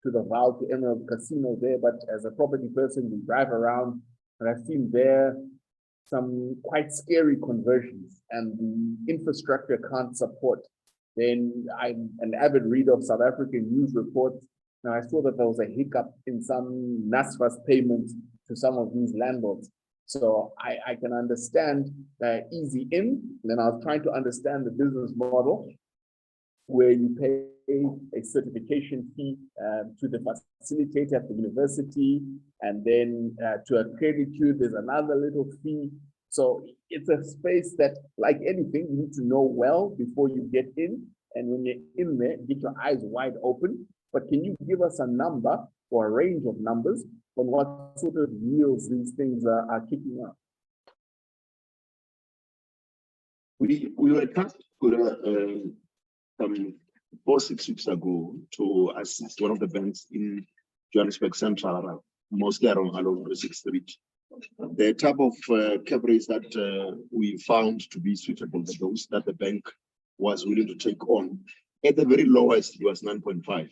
to the Realty Emerald Casino there, but as a property person, you drive around, and I've seen there some quite scary conversions, and the infrastructure can't support. Then I'm an avid reader of South African news reports, and I saw that there was a hiccup in some NSFAS payments to some of these landlords. So I can understand easy in, then I was trying to understand the business model where you pay a certification fee to the facilitator at the university, and then to accredit you, there's another little fee. So it's a space that, like anything, you need to know well before you get in. And when you're in there, get your eyes wide open. But can you give us a number or a range of numbers on what sort of yields these things are kicking up? We were tasked 4-6 weeks ago to assist one of the banks in Johannesburg Central, mostly around Halong 6th Street. The type of cap rates that we found to be suitable for those that the bank was willing to take on, at the very lowest, it was 9.5,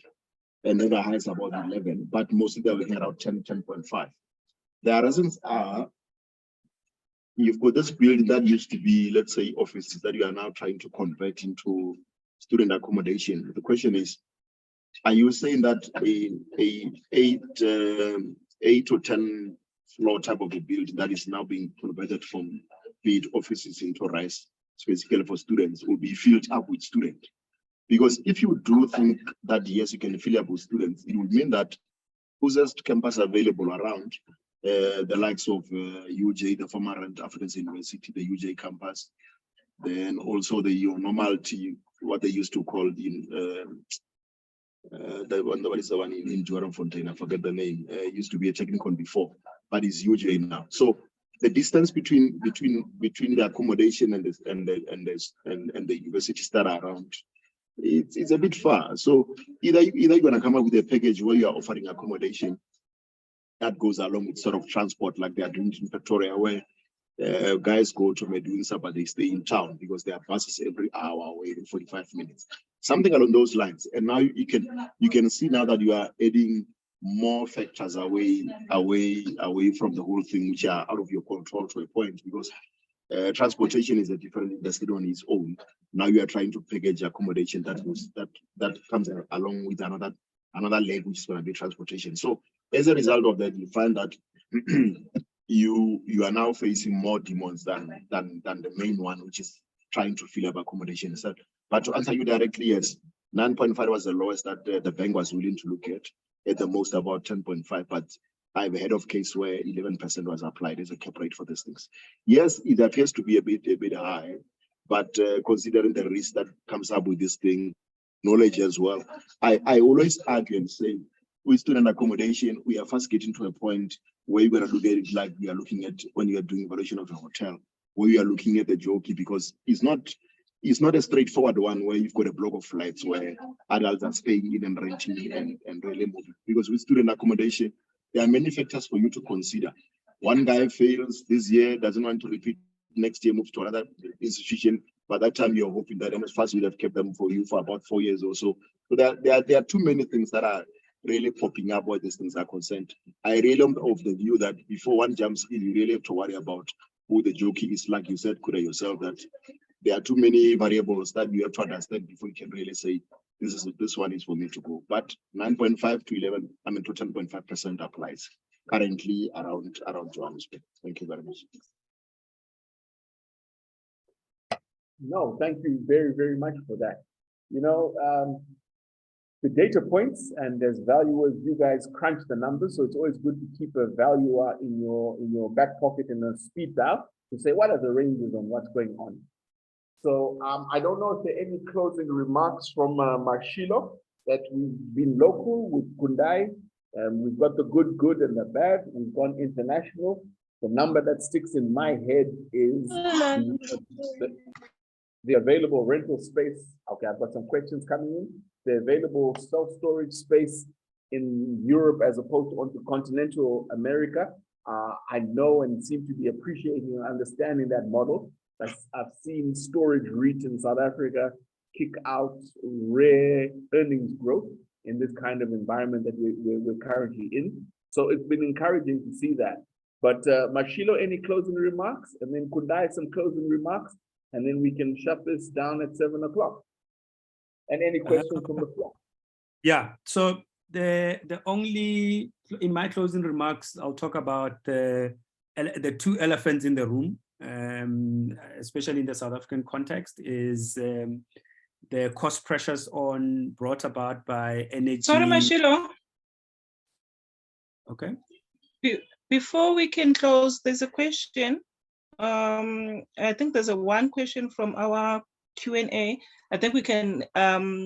and then the highest about 11, but mostly they were around 10.5. The reasons are, you've got this building that used to be, let's say, offices that you are now trying to convert into student accommodation. The question is, are you saying that a 8 or 10 floor type of a building that is now being converted from be it offices into rise, specifically for students, will be filled up with students? Because if you do think that yes, you can fill up with students, it would mean that closest campus available around the likes of UJ, the former African University, the UJ campus, then also the normality, what they used to call in what is the one in Joranfontein? I forget the name. Used to be a technical before, but it's UJ now. So the distance between the accommodation and the universities that are around, it's a bit far. So either you're gonna come up with a package where you are offering accommodation that goes along with sort of transport, like they are doing in Pretoria, where guys go to Medunsa, but they stay in town because there are buses every hour or every 45 minutes, something along those lines. And now you can see now that you are adding more factors away from the whole thing, which are out of your control to a point, because transportation is a different industry on its own. Now you are trying to package accommodation that comes along with another leg, which is going to be transportation. So as a result of that, you find that you are now facing more demons than the main one, which is trying to fill up accommodation. So, but to answer you directly, yes, 9.5 was the lowest that the bank was willing to look at the most about 10.5, but I've heard of case where 11% was applied as a cap rate for these things. Yes, it appears to be a bit high, but considering the risk that comes up with this thing, knowledge as well, I always argue and say, with student accommodation, we are first getting to a point where you're going to look at it like we are looking at when you are doing evaluation of a hotel, where you are looking at the jockey, because it's not a straightforward one where you've got a block of flats where adults are staying in and renting and really moving. Because with student accommodation, there are many factors for you to consider. One guy fails this year, doesn't want to repeat next year, moves to another institution. By that time, you're hoping that NSFAS will have kept them for you for about 4 years or so. So there are too many things that are really popping up where these things are concerned. I really am of the view that before one jumps in, you really have to worry about who the jockey is. Like you said, Kura, yourself, that there are too many variables that you have to understand before you can really say, this one is for me to go. But 9.5 to 11, I mean to 10.5% applies currently around Johannesburg. Thank you very much. No, thank you very, very much for that. You know, the data points, and as valuers, you guys crunch the numbers. So it's always good to keep a valuer in your back pocket and a speed dial to say what are the ranges on what's going on. So I don't know if there are any closing remarks from Mashilo, that we've been local with Kundayi. We've got the good and the bad. We've gone international. The number that sticks in my head is the available rental space. Okay, I've got some questions coming in. The available self-storage space in Europe as opposed to onto continental America. I know and seem to be appreciating and understanding that model. I've seen storage REIT in South Africa kick out rare earnings growth in this kind of environment that we're currently in. So it's been encouraging to see that. But Mashilo, any closing remarks? And then Kundayi, some closing remarks? And then we can shut this down at 7 o'clock. And any questions from the floor? Yeah, so the only, in my closing remarks, I'll talk about the two elephants in the room, especially in the South African context, is the cost pressures brought about by energy. Sorry, Mashilo. Okay. Before we can close, there's a question. I think there's one question from our Q&A. I think we can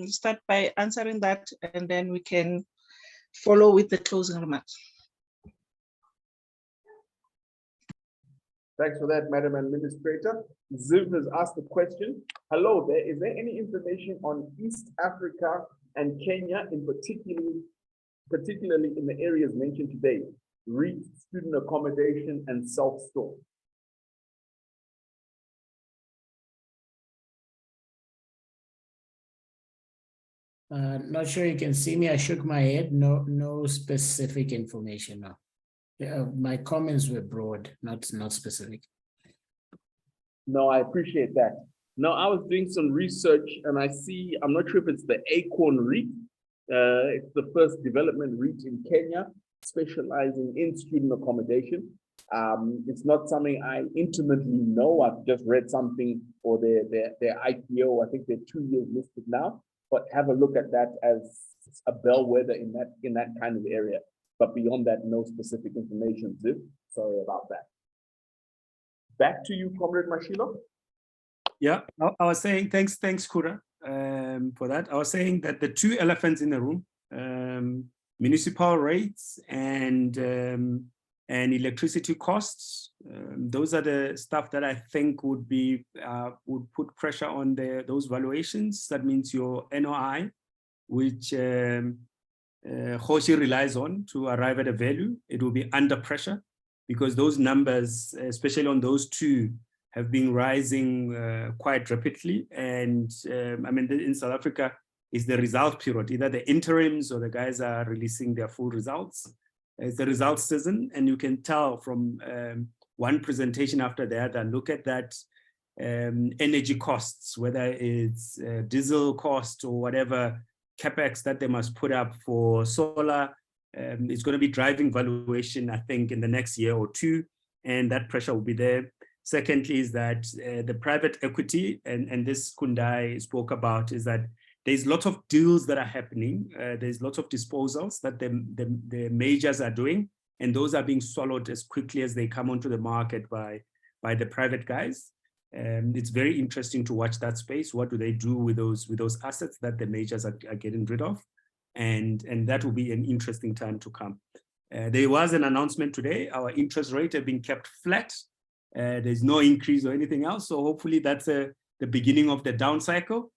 start by answering that, and then we can follow with the closing remarks. Thanks for that, Madam Administrator. Ziv has asked the question. Hello there. Is there any information on East Africa and Kenya, in particularly in the areas mentioned today, REIT, student accommodation, and self-store? Not sure you can see me. I shook my head. No specific information now. My comments were broad, not specific. No, I appreciate that. No, I was doing some research and I see, I'm not sure if it's the Acorn REIT. It's the first development REIT in Kenya, specializing in student accommodation. It's not something I intimately know. I've just read something for their IPO. I think they're 2 years listed now, but have a look at that as a bellwether in that kind of area. But beyond that, no specific information, Ziv. Sorry about that. Back to you, Comrade Mashilo. Yeah, I was saying, thanks, Kura, for that. I was saying that the two elephants in the room, municipal rates and electricity costs, those are the stuff that I think would put pressure on those valuations. That means your NOI, which Kgoshi relies on to arrive at a value, it will be under pressure because those numbers, especially on those two, have been rising quite rapidly. And I mean, in South Africa, is the result period, either the interims or the guys are releasing their full results. It's the results season, and you can tell from one presentation after the other, look at that energy costs, whether it's diesel cost or whatever CapEx that they must put up for solar. It's going to be driving valuation, I think, in the next year or two, and that pressure will be there. Secondly is that the private equity, and this Kundayi spoke about, is that there's lots of deals that are happening. There's lots of disposals that the majors are doing, and those are being swallowed as quickly as they come onto the market by the private guys. It's very interesting to watch that space. What do they do with those assets that the majors are getting rid of? And that will be an interesting time to come. There was an announcement today. Our interest rate have been kept flat. There's no increase or anything else. So hopefully that's the beginning of the down cycle.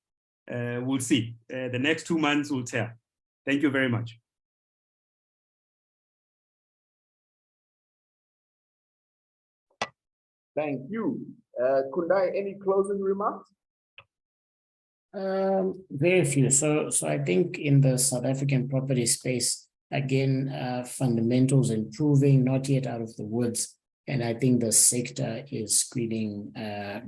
We'll see. The next 2 months will tell. Thank you very much. Thank you. Kundayi, any closing remarks? Very few. So I think in the South African property space, again, fundamentals improving, not yet out of the woods. And I think the sector is screening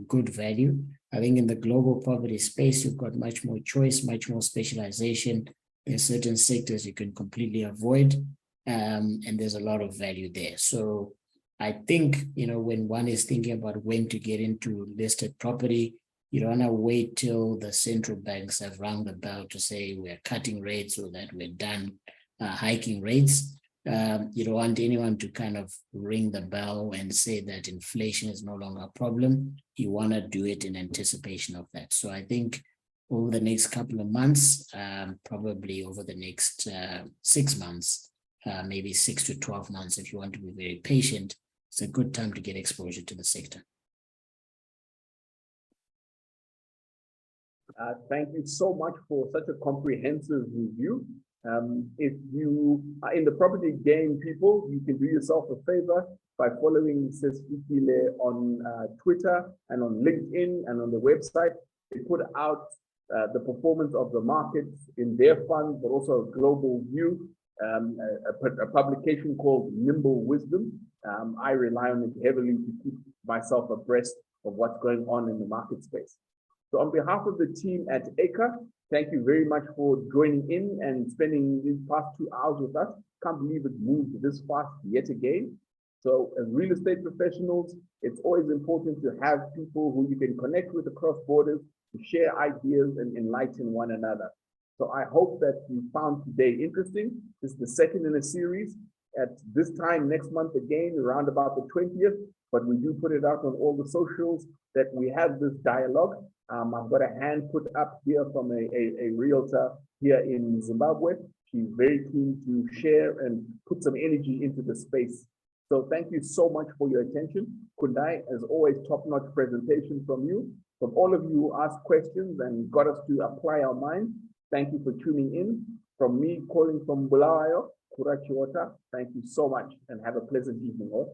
good value. I think in the global property space, you've got much more choice, much more specialization. In certain sectors you can completely avoid, and there's a lot of value there. So I think, when one is thinking about when to get into listed property, You don't want to wait till the central banks have rung the bell to say we're cutting rates or that we're done hiking rates. You don't want anyone to kind of ring the bell and say that inflation is no longer a problem. You want to do it in anticipation of that. So I think over the next couple of months, probably over the next 6 months, maybe 6 to 12 months, if you want to be very patient, it's a good time to get exposure to the sector. Thank you so much for such a comprehensive review. If you are in the property game, people, you can do yourself a favor by following Sesfikile on Twitter and on LinkedIn and on the website. They put out the performance of the markets in their fund, but also a global view, a publication called Nimble Wisdom. I rely on it heavily to keep myself abreast of what's going on in the market space. So on behalf of the team at ACRE, thank you very much for joining in and spending these past 2 hours with us. Can't believe it moved this fast yet again. So as real estate professionals, it's always important to have people who you can connect with across borders, to share ideas and enlighten one another. So I hope that you found today interesting. This is the second in a series. At this time next month again, around about the 20th, but we do put it out on all the socials that we have this dialogue. I've got a hand put up here from a realtor here in Zimbabwe. She's very keen to share and put some energy into the space. So thank you so much for your attention. Kundayi, as always, top-notch presentation from you. From all of you who asked questions and got us to apply our minds, thank you for tuning in. From me calling from Bulawayo, Kura Chihota, thank you so much and have a pleasant evening all.